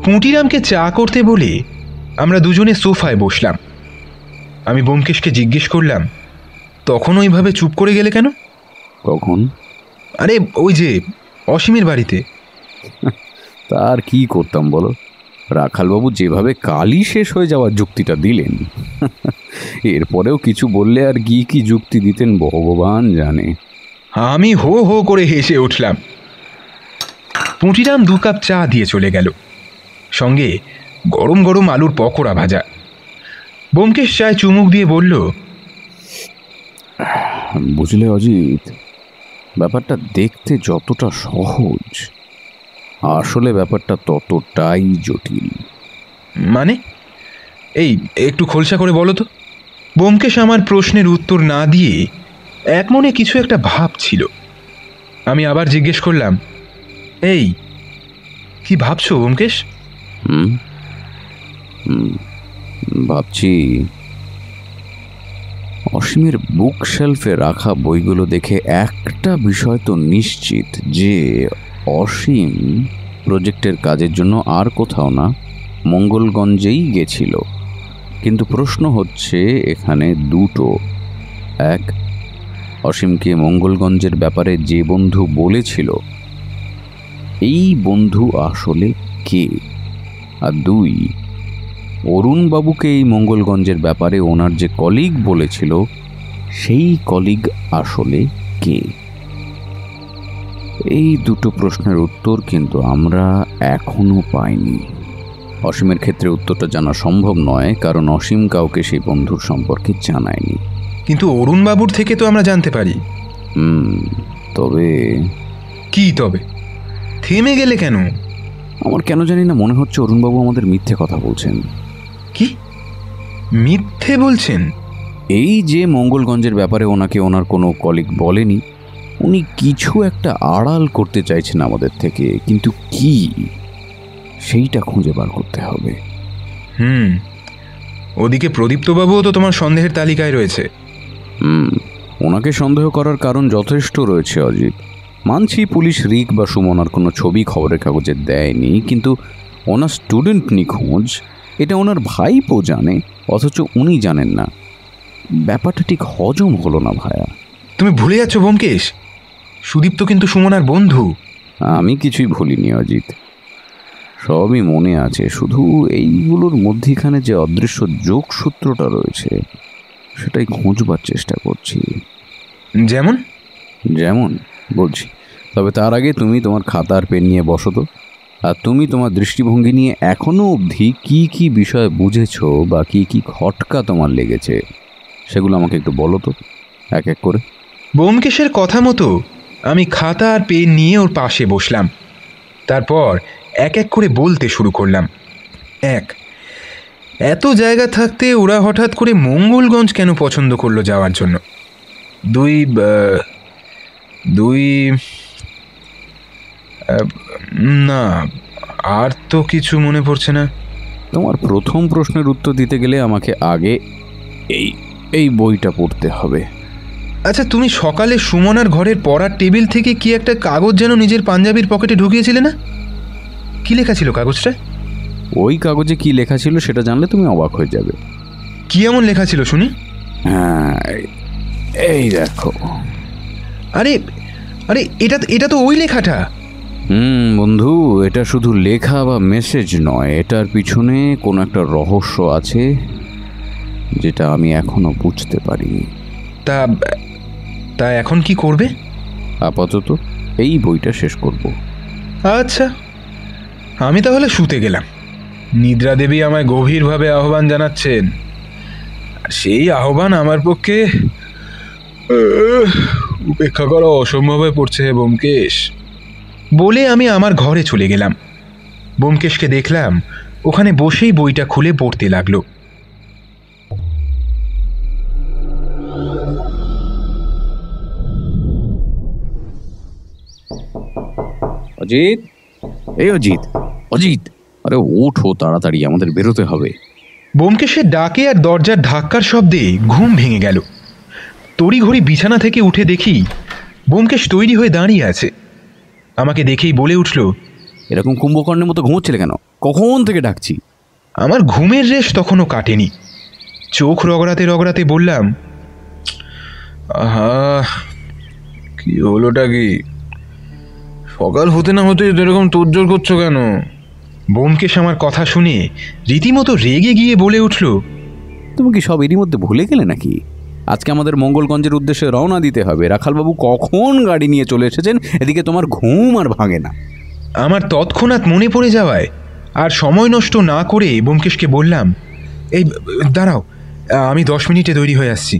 পুঁটিরামকে চা করতে বলে আমরা দুজনে সোফায় বসলাম। আমি ব্যোমকেশকে জিজ্ঞেস করলাম, তখন ওইভাবে চুপ করে গেলে কেন? কখন? আরে ওই যে অসীমের বাড়িতে। তার কি করতাম বলো? রাখালবাবু যেভাবে কালই শেষ হয়ে যাওয়ার যুক্তিটা দিলেন, এরপরেও কিছু বললে আর গিয়ে কি যুক্তি দিতেন ভগবান জানে। আমি হো হো করে হেসে উঠলাম। পুঁটিরাম 2 কাপ চা দিয়ে চলে গেল, সঙ্গে গরম গরম আলুর পকোড়া ভাজা। ব্যোমকেশ চায় চুমুক দিয়ে বলল, বুঝলে অজিত, ব্যাপারটা দেখতে যতটা সহজ, আসলে ব্যাপারটা ততটাই জটিল। মানে? এই একটু খোলসা করে বলো তো। ব্যোমকেশ আমার প্রশ্নের উত্তর না দিয়ে এক মনে কিছু একটা ভাবছিল। আমি আবার জিজ্ঞেস করলাম, এই কি ভাবছো ব্যোমকেশ? ভাবছি অসীমের বুক শেলফে রাখা বইগুলো দেখে একটা বিষয় তো নিশ্চিত, যে অসীম প্রজেক্টের কাজের জন্য আর কোথাও না, মঙ্গলগঞ্জেই গেছিল। কিন্তু প্রশ্ন হচ্ছে এখানে দুটো। এক, অসীমকে মঙ্গলগঞ্জের ব্যাপারে যে বন্ধু বলেছিল, এই বন্ধু আসলে কে? আর 2, অরুণবাবুকে এই মঙ্গলগঞ্জের ব্যাপারে ওনার যে কলিগ বলেছিল, সেই কলিগ আসলে কে? এই দুটো প্রশ্নের উত্তর কিন্তু আমরা এখনো পাইনি। অসীমের ক্ষেত্রে উত্তরটা জানা সম্ভব নয়, কারণ অসীম কাউকে সেই বন্ধুর সম্পর্কে জানায়নি। কিন্তু অরুণবাবুর থেকে তো আমরা জানতে পারি। তবে কি তবে? থেমে গেলে কেন? আমার কেন জানি না মনে হচ্ছে অরুণবাবু আমাদের মিথ্যে কথা বলছেন। কি মিথ্যে বলছেন? এই যে মঙ্গলগঞ্জের ব্যাপারে ওনাকে ওনার কোনো কলিগ বলেনি, উনি কিছু একটা আড়াল করতে চাইছেন আমাদের থেকে, কিন্তু কি সেইটা খুঁজে বার করতে হবে। ওদিকে প্রদীপ্তবাবুও তো তোমার সন্দেহের তালিকায় রয়েছে। ওনাকে সন্দেহ করার কারণ যথেষ্ট রয়েছে অজিত। মানছি পুলিশ রিক বা সুমনার কোনো ছবি খবরের কাগজে দেয়নি, কিন্তু ওনার স্টুডেন্ট নিখোঁজ এটা ওনার ভাইপো জানে, অথচ উনি জানেন না। ব্যাপারটা ঠিক হজম হলো না ভায়া। তুমি ভুলে যাচ্ছ ব্যোমকেশ, সুদীপ তো কিন্তু সুমনার বন্ধু। আমি কিছুই ভুলিনি অজিত, সবই মনে আছে। শুধু এইগুলোর মধ্যিখানে যে অদৃশ্য যোগসূত্রটা রয়েছে সেটাই খোঁজবার চেষ্টা করছি। যেমন যেমন বলছি, তবে তার আগে তুমি তোমার খাতার পেন নিয়ে বসো তো। আর তুমি তোমার দৃষ্টিভঙ্গি নিয়ে এখনো অবধি কি কি বিষয় বুঝেছো বা কি কি খটকা তোমার লেগেছে সেগুলো আমাকে একটু বলো তো, এক এক করে। ব্যোমকেশের কথা মতো আমি খাতা আর পেন নিয়ে ওর পাশে বসলাম। তারপর এক এক করে বলতে শুরু করলাম। 1, এত জায়গা থাকতে ওরা হঠাৎ করে মঙ্গলগঞ্জ কেন পছন্দ করলো যাওয়ার জন্য? 2 না, আর তো কিছু মনে পড়ছে না। তোমার প্রথম প্রশ্নের উত্তর দিতে গেলে আমাকে আগে এই বইটা পড়তে হবে। আচ্ছা, তুমি সকালে সুমনার ঘরের পড়ার টেবিল থেকে কি একটা কাগজ যেন নিজের পাঞ্জাবির পকেটে ঢুকিয়েছিলে না? কি লেখা ছিল কাগজটা? ওই কাগজে কি লেখা ছিল সেটা জানলে তুমি অবাক হয়ে যাবে। কি এমন লেখা ছিল শুনি? হ্যাঁ, এই দেখো। আরে আরে এটা তো ওই লেখাটা। বন্ধু, এটা শুধু লেখা বা মেসেজ নয়, এটার পিছনে কোনো একটা রহস্য আছে যেটা আমি এখনো বুঝতে পারিনি। তা এখন কি করবে? আপাতত এই বইটা শেষ করব। আচ্ছা, আমি তাহলে শুতে গেলাম। নিদ্রা দেবী আমায় গভীরভাবে আহ্বান জানাচ্ছেন, সেই আহ্বান আমার পক্ষে উপেক্ষা করা অসম্ভব হয়ে পড়ছে ব্যোমকেশ। বলে আমি আমার ঘরে চলে গেলাম। ব্যোমকেশকে দেখলাম ওখানে বসেই বইটা খুলে পড়তে লাগলো। অজিত, অজিত, অজিত, আরে ওঠো তাড়াতাড়ি, আমাদের বেরোতে হবে। ব্যোমকেশের ডাকে আর দরজার ধাক্কার শব্দে ঘুম ভেঙে গেল। তড়িঘড়ি বিছানা থেকে উঠে দেখি ব্যোমকেশ তৈরি হয়ে দাঁড়িয়ে আছে। আমাকে দেখেই বলে উঠল, এরকম কুম্ভকর্ণের মতো ঘুমোচ্ছিলে কেন? কখন থেকে ডাকছি। আমার ঘুমের রেশ তখনও কাটেনি। চোখ রগড়াতে রগড়াতে বললাম, আহা, কি হলোটা কি? সকাল হতে না হতে এরকম তোড়জোড় করছো কেন? ব্যোমকেশ আমার কথা শুনে রীতিমতো রেগে গিয়ে বলে উঠল, তুমি কি সব এরই মধ্যে ভুলে গেলে নাকি? আজকে আমাদের মঙ্গলগঞ্জের উদ্দেশ্যে রওনা দিতে হবে। রাখালবাবু কখন গাড়ি নিয়ে চলে এসেছেন, এদিকে তোমার ঘুম আর ভাঙে না। আমার তৎক্ষণাৎ মনে পড়ে যাওয়ায় আর সময় নষ্ট না করে ব্যোমকেশকে বললাম, এই দাঁড়াও, আমি 10 মিনিটে তৈরি হয়ে আসছি।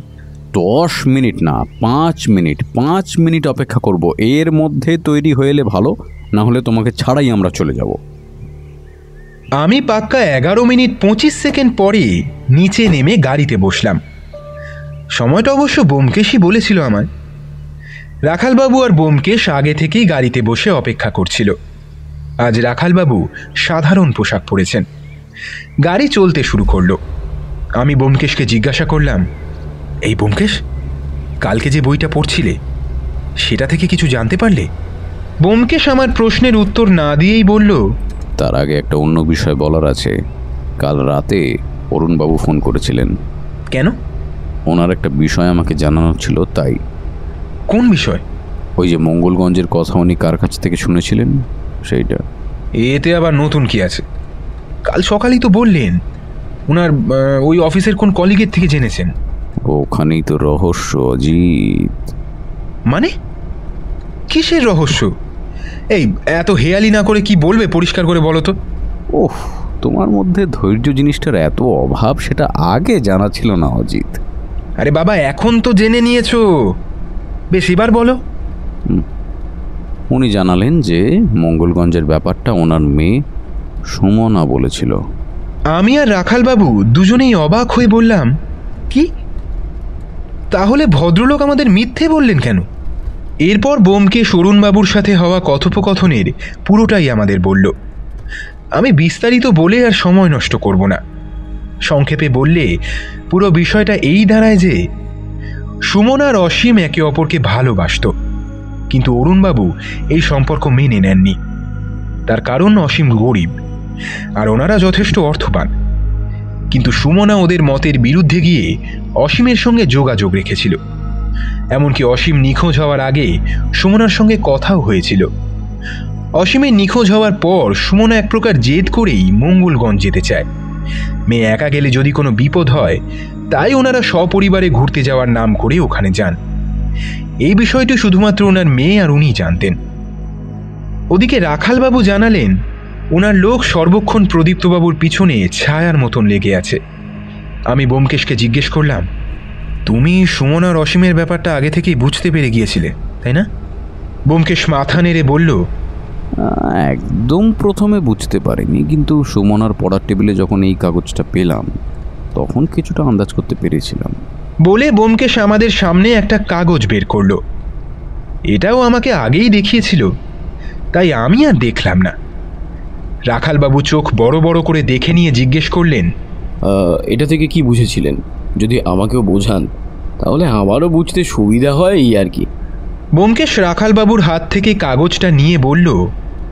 10 মিনিট না, 5 মিনিট। 5 মিনিট অপেক্ষা করব। এর মধ্যে তৈরি হয়ে এলে ভালো, না হলে তোমাকে ছাড়াই আমরা চলে যাব। আমি পাক্কা 11 মিনিট 25 সেকেন্ড পরে নিচে নেমে গাড়িতে বসলাম। সময়টা অবশ্য ব্যোমকেশই বলেছিল আমায়। রাখালবাবু আর ব্যোমকেশ আগে থেকেই গাড়িতে বসে অপেক্ষা করছিল। আজ রাখালবাবু সাধারণ পোশাক পরেছেন। গাড়ি চলতে শুরু করলো। আমি ব্যোমকেশকে জিজ্ঞাসা করলাম, এই ব্যোমকেশ, কালকে যে বইটা পড়ছিলে সেটা থেকে কিছু জানতে পারলে? ব্যোমকেশ আমার প্রশ্নের উত্তর না দিয়েই বলল, তার আগে একটা অন্য বিষয় বলার আছে। কাল রাতে অরুণবাবু ফোন করেছিলেন। কেন? ওনার একটা বিষয় আমাকে জানানো ছিল, তাই। কোন বিষয়? ওই যে মঙ্গলগঞ্জের কথা উনি কার কাছ থেকে শুনেছিলেন সেইটা। এতে আবার নতুন কি আছে? কাল সকালেই তো বললেন ওনার ওই অফিসের কোন কলিগের থেকে জেনেছেন। ওখানেই তো রহস্য অজিত। মানে কিসের রহস্য? এই এত হেয়ালি না করে কি বলবে পরিষ্কার করে বলো তো। ওহ, তোমার মধ্যে ধৈর্য জিনিসটার এত অভাব, সেটা আগে জানা ছিল না অজিত। আরে বাবা, এখন তো জেনে নিয়েছো, বেশ এবার বলো। উনি জানালেন যে মঙ্গলগঞ্জের ব্যাপারটা ওনার মেয়ে সুমনা বলেছিল। আমি আর রাখালবাবু দুজনেই অবাক হয়ে বললাম, কি? তাহলে ভদ্রলোক আমাদের মিথ্যে বললেন কেন? এরপর বোমকেশ অরুণবাবুর সাথে হওয়া কথোপকথনের পুরোটাই আমাদের বলল। আমি বিস্তারিত বলে আর সময় নষ্ট করব না। সংক্ষেপে বললে পুরো বিষয়টা এই দাঁড়ায় যে সুমন আর অসীম একে অপরকে ভালোবাসত, কিন্তু অরুণবাবু এই সম্পর্ক মেনে নেননি। তার কারণ অসীম গরিব আর ওনারা যথেষ্ট অর্থবান। কিন্তু সুমনা ওদের মতের বিরুদ্ধে গিয়ে অসীমের সঙ্গে যোগাযোগ রেখেছিল। এমনকি অসীম নিখোঁজ হওয়ার আগে সুমনার সঙ্গে কথাও হয়েছিল। অসীমের নিখোঁজ হওয়ার পর সুমনা এক প্রকার জেদ করেই মঙ্গলগঞ্জ যেতে চায়। মেয়ে একা গেলে যদি কোনো বিপদ হয়, তাই ওনারা সপরিবারে ঘুরতে যাওয়ার নাম করে ওখানে যান। এই বিষয়টি শুধুমাত্র ওনার মেয়ে আর উনি জানতেন। ওদিকে রাখালবাবু জানালেন ওনার লোক সর্বক্ষণ প্রদীপ্তবাবুর পিছনে ছায়ার মতন লেগে আছে। আমি বোমকেশকে জিজ্ঞেস করলাম, তুমি সুমন আর অসীমের ব্যাপারটা আগে থেকেই বুঝতে পেরে গিয়েছিলে, তাই না? বোমকেশ মাথা নেড়ে বলল, একদম প্রথমে বুঝতে পারিনি, কিন্তু সুমনার পড়ার টেবিলে যখন এই কাগজটা পেলাম তখন কিছুটা আন্দাজ করতে পেরেছিলাম। বলে বোমকেশ আমাদের সামনে একটা কাগজ বের করলো। এটাও আমাকে আগেই দেখিয়েছিল, তাই আমি আর দেখলাম না। রাখালবাবু চোখ বড় বড় করে দেখে নিয়ে জিজ্ঞেস করলেন, এটা থেকে কি বুঝেছিলেন? যদি আমাকেও বোঝান তাহলে আমারও বুঝতে সুবিধা হয় এই আর কি। বোমকেশ রাখালবাবুর হাত থেকে কাগজটা নিয়ে বলল,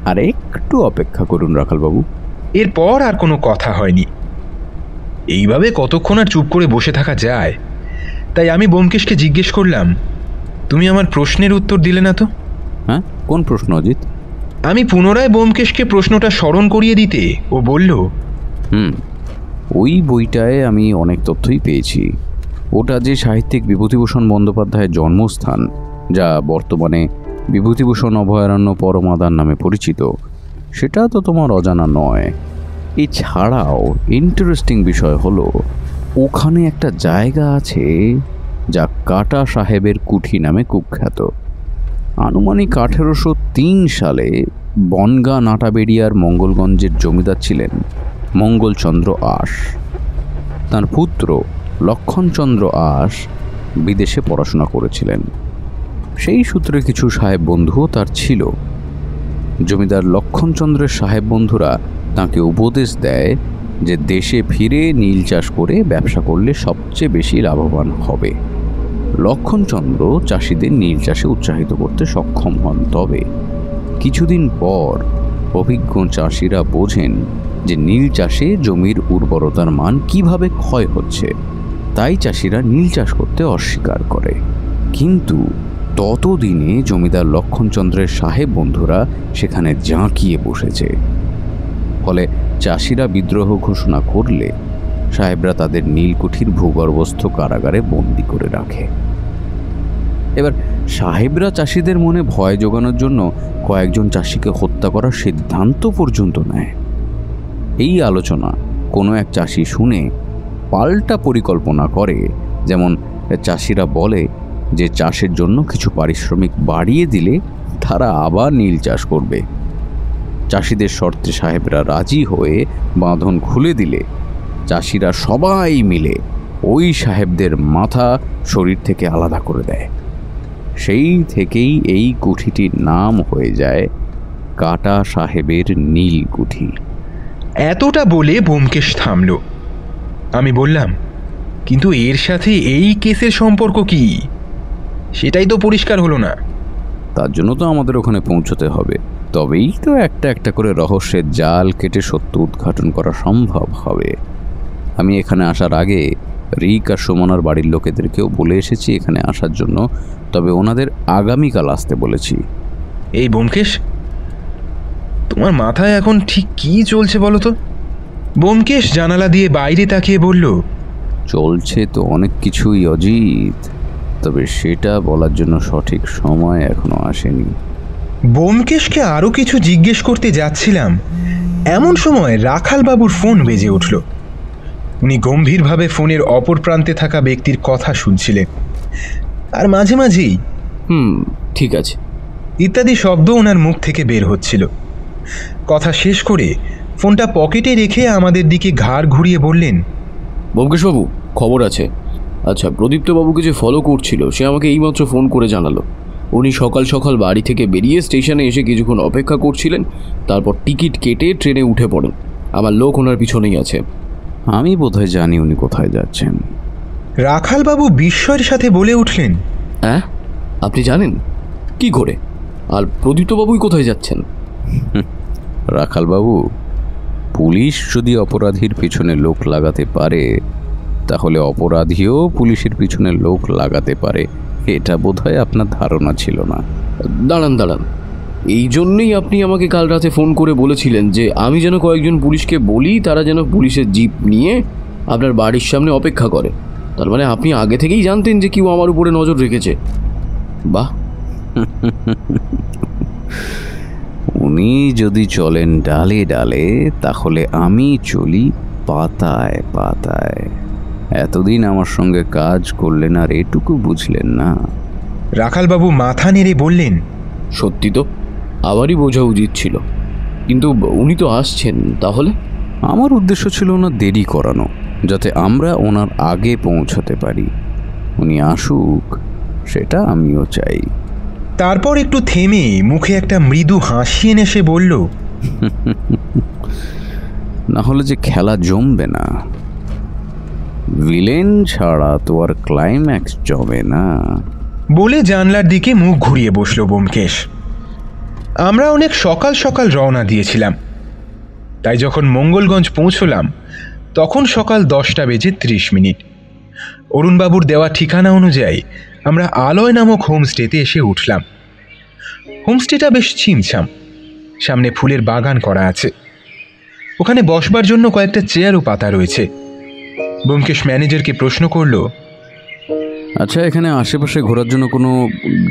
আরে একটু অপেক্ষা করুন রাখালবাবু। এরপর আর কোনো কথা হয়নি। এইভাবে কতক্ষণ আর চুপ করে বসে থাকা যায়? তাই আমি বোমকেশকে জিজ্ঞেস করলাম, তুমি আমার প্রশ্নের উত্তর দিলে না তো? হ্যাঁ, কোন প্রশ্ন অজিত? আমি পুনরায় বোমকেশকে প্রশ্নটা স্মরণ করিয়ে দিতে ও বলল, ওই বইটায় আমি অনেক তথ্যই পেয়েছি। ওটা যে সাহিত্যিক বিভূতিভূষণ বন্দ্যোপাধ্যায়ের জন্মস্থান, যা বর্তমানে বিভূতিভূষণ অভয়ারণ্য পরমাদান নামে পরিচিত, সেটা তো তোমার অজানা নয়। এছাড়াও ইন্টারেস্টিং বিষয় হলো ওখানে একটা জায়গা আছে যা কাটা সাহেবের কুঠি নামে কুখ্যাত। আনুমানিক 1803 সালে বনগা নাটাবেড়িয়ার মঙ্গলগঞ্জের জমিদার ছিলেন মঙ্গলচন্দ্র আশ। তার পুত্র লক্ষণচন্দ্র আশ বিদেশে পড়াশোনা করেছিলেন। সেই সূত্রে কিছু সাহেব বন্ধুও তার ছিল। জমিদার লক্ষণচন্দ্রের সাহেব বন্ধুরা তাকে উপদেশ দেয় যে দেশে ফিরে নীল চাষ করে ব্যবসা করলে সবচেয়ে বেশি লাভবান হবে। লক্ষণচন্দ্র চাষিদের নীল চাষে উৎসাহিত করতে সক্ষম হন। তবে কিছুদিন পর অভিজ্ঞ চাষিরা বোঝেন যে নীল চাষে জমির উর্বরতার মান কিভাবে ক্ষয় হচ্ছে, তাই চাষিরা নীল চাষ করতে অস্বীকার করে। কিন্তু ততদিনে জমিদার লক্ষণচন্দ্রের সাহেব বন্ধুরা সেখানে জাঁকিয়ে বসেছে। ফলে চাষিরা বিদ্রোহ ঘোষণা করলে সাহেবরা তাদের নীলকুঠির ভূগর্ভস্থ কারাগারে বন্দি করে রাখে। এবার সাহেবরা চাষিদের মনে ভয় জোগানোর জন্য কয়েকজন চাষিকে হত্যা করার সিদ্ধান্ত পর্যন্ত নেয়। এই আলোচনা কোনো এক চাষি শুনে পাল্টা পরিকল্পনা করে। যেমন চাষিরা বলে যে চাষের জন্য কিছু পারিশ্রমিক বাড়িয়ে দিলে তারা আবার নীল চাষ করবে। চাষিদের শর্তে সাহেবরা রাজি হয়ে বাঁধন খুলে দিলে চাষিরা সবাই মিলে ওই সাহেবদের মাথা শরীর থেকে আলাদা করে দেয়। সেই থেকেই এই কুঠিটির নাম হয়ে যায় কাটা সাহেবের নীলকুঠি। এতটা বলে বোমকেশ থামল। আমি বললাম, কিন্তু এর সাথে এই কেসের সম্পর্ক কি? সেটাই তো পরিষ্কার হলো না। তার জন্য তো আমাদের ওখানে পৌঁছতে হবে, তবেই তো একটা একটা করে রহস্যের জাল কেটে সত্য উদ্ঘাটন করা সম্ভব হবে। আমি এখানে আসার আগে রিক আর সুমনার বাড়ির লোকেদেরকেও বলে এসেছি এখানে আসার জন্য, তবে ওনাদের আগামীকাল আসতে বলেছি। এই বোমকেশ, তোমার মাথায় এখন ঠিক কি চলছে বলো তো? বোমকেশ জানালা দিয়ে বাইরে তাকিয়ে বলল, চলছে তো অনেক কিছুই অজিত, তবে সেটা বলার জন্য সঠিক সময় এখনো আসেনি। বোমকেশকে আরও কিছু জিজ্ঞেস করতে যাচ্ছিলাম, এমন সময় রাখালবাবুর ফোন বেজে উঠল। উনি গম্ভীরভাবে ফোনের অপর প্রান্তে থাকা ব্যক্তির কথা শুনছিলেন, আর মাঝে মাঝেই ঠিক আছে ইত্যাদি শব্দ ওনার মুখ থেকে বের হচ্ছিল। কথা শেষ করে ফোনটা পকেটে রেখে আমাদের দিকে ঘাড় ঘুরিয়ে বললেন, বোমকেশবাবু, খবর আছে। আচ্ছা, প্রদীপ্তবাবুকে যে ফলো করছিল সে আমাকে এইমাত্র ফোন করে জানালো উনি সকাল সকাল বাড়ি থেকে বেরিয়ে স্টেশনে এসে কিছুক্ষণ অপেক্ষা করছিলেন, তারপর টিকিট কেটে ট্রেনে উঠে পড়েন। আমার লোক ওনার পিছনেই আছে। আমি বোধহয় জানি উনি কোথায় যাচ্ছেন। রাখালবাবু বিস্ময়ের সাথে বলে উঠলেন, হ্যাঁ, আপনি জানেন কি করে? আর প্রদীপ্তবাবুই কোথায় যাচ্ছেন? রাখালবাবু, পুলিশ যদি অপরাধীর পিছনে লোক লাগাতে পারে, তাহলে অপরাধীও পুলিশের পিছনে লোক লাগাতে পারে। এটা বোধহয় আপনার ধারণা ছিল না। দাঁড়ান, এই জন্যই আপনি আমাকে কাল রাতে ফোন করে বলেছিলেন যে আমি যেন কয়েকজন পুলিশকে বলি তারা যেন পুলিশের জিপ নিয়ে আপনার বাড়ির সামনে অপেক্ষা করে। তার মানে আপনি আগে থেকেই জানতেন যে কেউ আমার উপরে নজর রেখেছে। বাহ। উনি যদি চলেন ডালে ডালে, তাহলে আমি চলি পাতায় পাতায়। এতদিন আমার সঙ্গে কাজ করলেন আর এটুকু বুঝলেন না? রাখালবাবু মাথা নেড়ে বললেন, সত্যি তো, আমারই বোঝা উচিত ছিল, কিন্তু উনি তো আসছেন। তাহলে আমার উদ্দেশ্য ছিল না দেরি করানো, যাতে আমরা ওনার আগে পৌঁছাতে পারি। উনি আসুক, সেটা আমিও চাই। তারপর একটু থেমে মুখে একটা মৃদু হাসি এনে সে বলল, না হলে যে খেলা জমবে না। ভিলেন ছাড়া তো আর ক্লাইম্যাক্স জমে না। বলে জানলার দিকে মুখ ঘুরিয়ে বসল ব্যোমকেশ। আমরা অনেক সকাল সকাল রওনা দিয়েছিলাম, তাই যখন মঙ্গলগঞ্জ পৌঁছলাম তখন সকাল 10:30। অরুণবাবুর দেওয়া ঠিকানা অনুযায়ী আমরা আলয় নামক হোমস্টেতে এসে উঠলাম। হোমস্টেটা বেশ ছিমছাম, সামনে ফুলের বাগান করা আছে। ওখানে বসবার জন্য কয়েকটা চেয়ারও পাতা রয়েছে। ব্যোমকেশ ম্যানেজারকে প্রশ্ন করল, আচ্ছা, এখানে আশেপাশে ঘোরার জন্য কোনো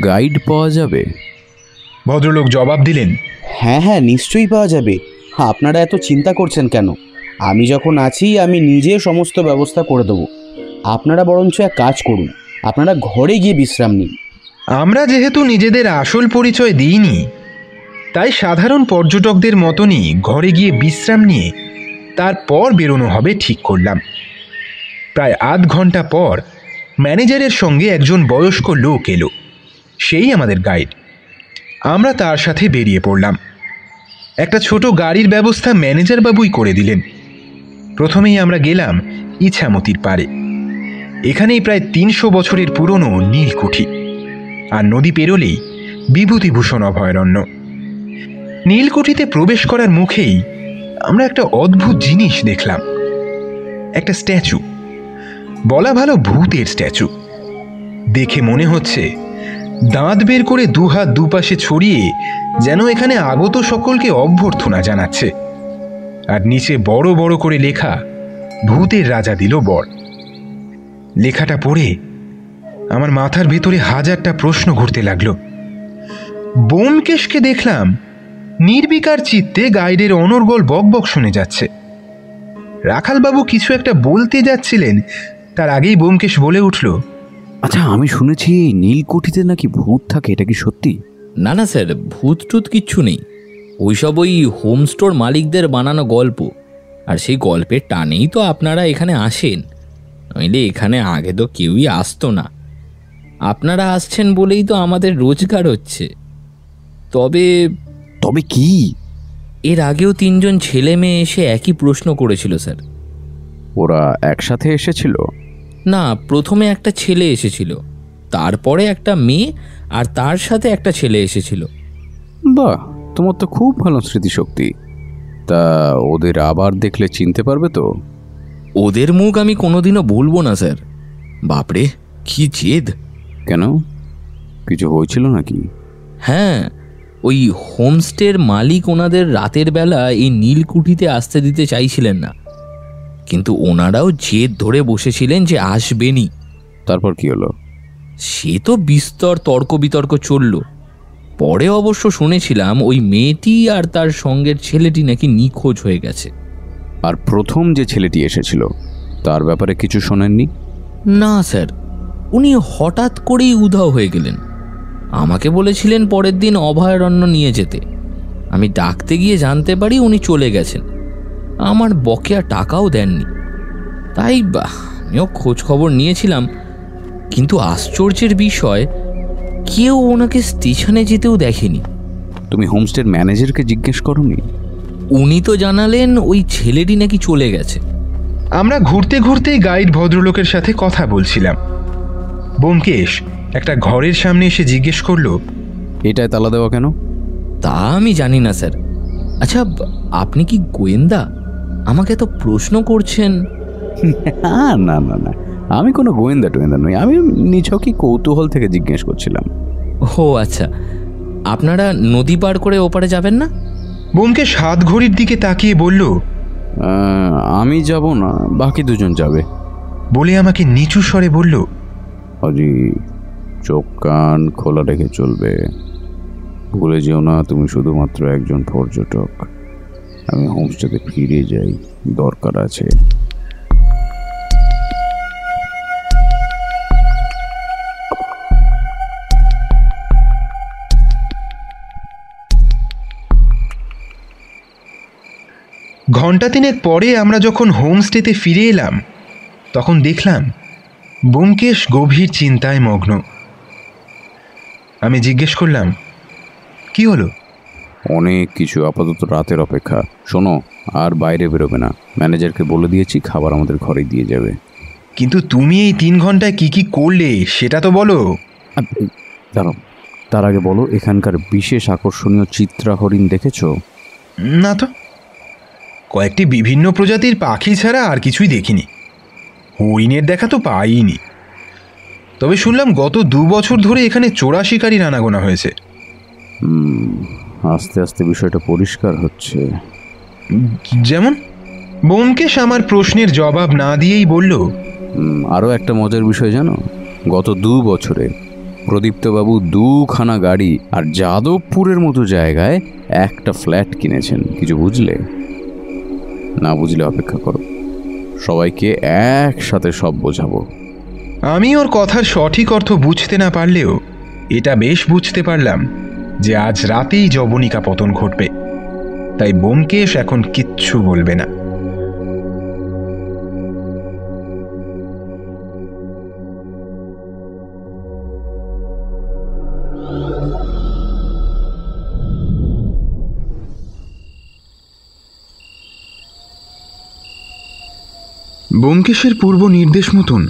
গাইড পাওয়া যাবে? ভদ্রলোক জবাব দিলেন, হ্যাঁ, নিশ্চয়ই পাওয়া যাবে। আপনারা এত চিন্তা করছেন কেন? আমি যখন আছি আমি নিজে সমস্ত ব্যবস্থা করে দেবো। আপনারা বরঞ্চ এক কাজ করুন, আপনারা ঘরে গিয়ে বিশ্রাম নিন। আমরা যেহেতু নিজেদের আসল পরিচয় দিইনি, তাই সাধারণ পর্যটকদের মতনই ঘরে গিয়ে বিশ্রাম নিয়ে তারপর বেরোনো হবে ঠিক করলাম। প্রায় আধ ঘন্টা পর ম্যানেজারের সঙ্গে একজন বয়স্ক লোক এলো, সেই আমাদের গাইড। আমরা তার সাথে বেরিয়ে পড়লাম। একটা ছোট গাড়ির ব্যবস্থা ম্যানেজার বাবুই করে দিলেন। প্রথমেই আমরা গেলাম ইছামতির পাড়ে। এখানেই প্রায় 300 বছরের পুরনো নীলকুঠি, আর নদী পেরোলেই বিভূতিভূষণ অভয়ারণ্য। নীলকুঠিতে প্রবেশ করার মুখেই আমরা একটা অদ্ভুত জিনিস দেখলাম, একটা স্ট্যাচু। বলা ভালো ভূতের স্ট্যাচু। দেখে মনে হচ্ছে দাঁত বের করে দুহাত দুপাশে ছড়িয়ে যেন এখানে আগত সকলকে অভ্যর্থনা জানাচ্ছে। আর নিচে বড় বড় করে লেখা, ভূতের রাজা দিল বর। লেখাটা পড়ে আমার মাথার ভেতরে হাজারটা প্রশ্ন ঘুরতে লাগলো। ব্যোমকেশকে দেখলাম নির্বিকার চিত্তে গাইডের অনর্গল বকবক শুনে যাচ্ছে। রাখালবাবু কিছু একটা বলতে যাচ্ছিলেন, তার আগেই ব্যোমকেশ বলে উঠল, আচ্ছা, আমি শুনেছি এই নীলকুঠিতে নাকি ভূত থাকে, এটা কি সত্যি? না না স্যার, ভূত টুত কিচ্ছু নেই। ওইসব ওই হোম স্টোর মালিকদের বানানো গল্প, আর সেই গল্পের টানেই তো আপনারা এখানে আসেন, নইলে এখানে আগে তো কেউই আসতো না। আপনারা আসছেন বলেই তো আমাদের রোজগার হচ্ছে। তবে তবে কি? এর আগেও 3 জন ছেলে মেয়ে এসে একই প্রশ্ন করেছিল স্যার। ওরা একসাথে এসেছিল? না, প্রথমে একটা ছেলে এসেছিল, তারপরে একটা মেয়ে, আর তার সাথে একটা ছেলে এসেছিল। বাহ, তোমার তো খুব ভালো স্মৃতিশক্তি। তা ওদের আবার দেখলে চিনতে পারবে তো? ওদের মুখ আমি কোনোদিনও ভুলবো না স্যার। বাপরে, কি জেদ! কেন, কিছু হয়েছিল নাকি? হ্যাঁ, ওই হোমস্টের মালিক ওনাদের রাতের বেলা এই নীলকুঠিতে আসতে দিতে চাইছিলেন না, কিন্তু ওনারাও জেদ ধরে বসেছিলেন যে আসবেনই। তারপর কি হলো? সে তো বিস্তর তর্ক বিতর্ক চলল। পরে অবশ্য শুনেছিলাম ওই মেয়েটি আর তার সঙ্গের ছেলেটি নাকি নিখোঁজ হয়ে গেছে। আর প্রথম যে ছেলেটি এসেছিল তার ব্যাপারে কিছু শোনেননি? না স্যার, উনি হঠাৎ করেই উধাও হয়ে গেলেন। আমাকে বলেছিলেন পরের দিন অভয়ারণ্য নিয়ে যেতে। আমি ডাকতে গিয়ে জানতে পারি উনি চলে গেছেন। আমার বকেয়া টাকাও দেননি। তাই আমিও খোঁজ খবর নিয়েছিলাম, কিন্তু আশ্চর্যের বিষয় কেউ ওনাকে স্টেশনে যেতেও দেখেনি। তুমি হোমস্টের ম্যানেজারকে জিজ্ঞেস করোনি? উনি তো জানালেন ওই ছেলেটি নাকি চলে গেছে। আমরা ঘুরতে ঘুরতে গাইড ভদ্রলোকের সাথে কথা বলছিলাম। ব্যোমকেশ একটা ঘরের সামনে এসে জিজ্ঞেস করলো, এটায় তালা দেওয়া কেন? তা আমি জানি না স্যার। আচ্ছা, আপনি কি গোয়েন্দা? আমাকে তো প্রশ্ন করছেন। না না না, আমি কোনো গোয়েন্দা টোয়েন্দা নই, আমি নিছকই কৌতূহল থেকে জিজ্ঞেস করছিলাম। ও আচ্ছা, আপনারা নদী পার করে ওপারে যাবেন না? ব্যোমকেশ হাত ঘড়ির দিকে তাকিয়ে বলল, আমি যাব না, বাকি দুজন যাবে বলে আমাকে নিচু স্বরে বলল, অজি চোখ কান খোলা রেখে চলবে, ভুলে যেও না তুমি শুধুমাত্র একজন পর্যটক। আমি হোমস্টেতে ফিরে যাই, দরকার আছে। ঘণ্টা তিনেক পরে আমরা যখন হোমস্টেতে ফিরে এলাম তখন দেখলাম ব্যোমকেশ গভীর চিন্তায় মগ্ন। আমি জিজ্ঞেস করলাম, কি হলো? অনেক কিছু, আপাতত রাতের অপেক্ষা। শোনো, আর বাইরে বেরোবে না, ম্যানেজারকে বলে দিয়েছি খাবার আমাদের ঘরে দিয়ে যাবে। কিন্তু তুমি এই 3 ঘন্টায় কি কি করলে সেটা তো বলো। দাঁড়াও, তার আগে বলো, এখানকার বিশেষ আকর্ষণীয় চিত্রা হরিণ দেখেছো? না তো, কয়েকটি বিভিন্ন প্রজাতির পাখি ছাড়া আর কিছুই দেখিনি। হরিণের দেখা তো পাইনি, তবে শুনলাম গত 2 বছর ধরে এখানে চোরা শিকারির আনাগোনা হয়েছে। আস্তে আস্তে বিষয়টা পরিষ্কার হচ্ছে। যেমন? ব্যোমকেশ আমার প্রশ্নের জবাব না দিয়েই বলল, আরও একটা মজার বিষয় জানো, গত 2 বছরে প্রদীপ্তবাবু 2খানা গাড়ি আর যাদবপুরের মতো জায়গায় একটা ফ্ল্যাট কিনেছেন। কিছু বুঝলে? না বুঝলে অপেক্ষা করো, সবাইকে একসাথে সব বোঝাবো। আমি ওর কথার সঠিক অর্থ বুঝতে না পারলেও এটা বেশ বুঝতে পারলাম যে আজ রাতেই যবনিকা পতন ঘটবে, তাই ব্যোমকেশ এখন কিচ্ছু বলবে না। ব্যোমকেশের পূর্ব নির্দেশ মতন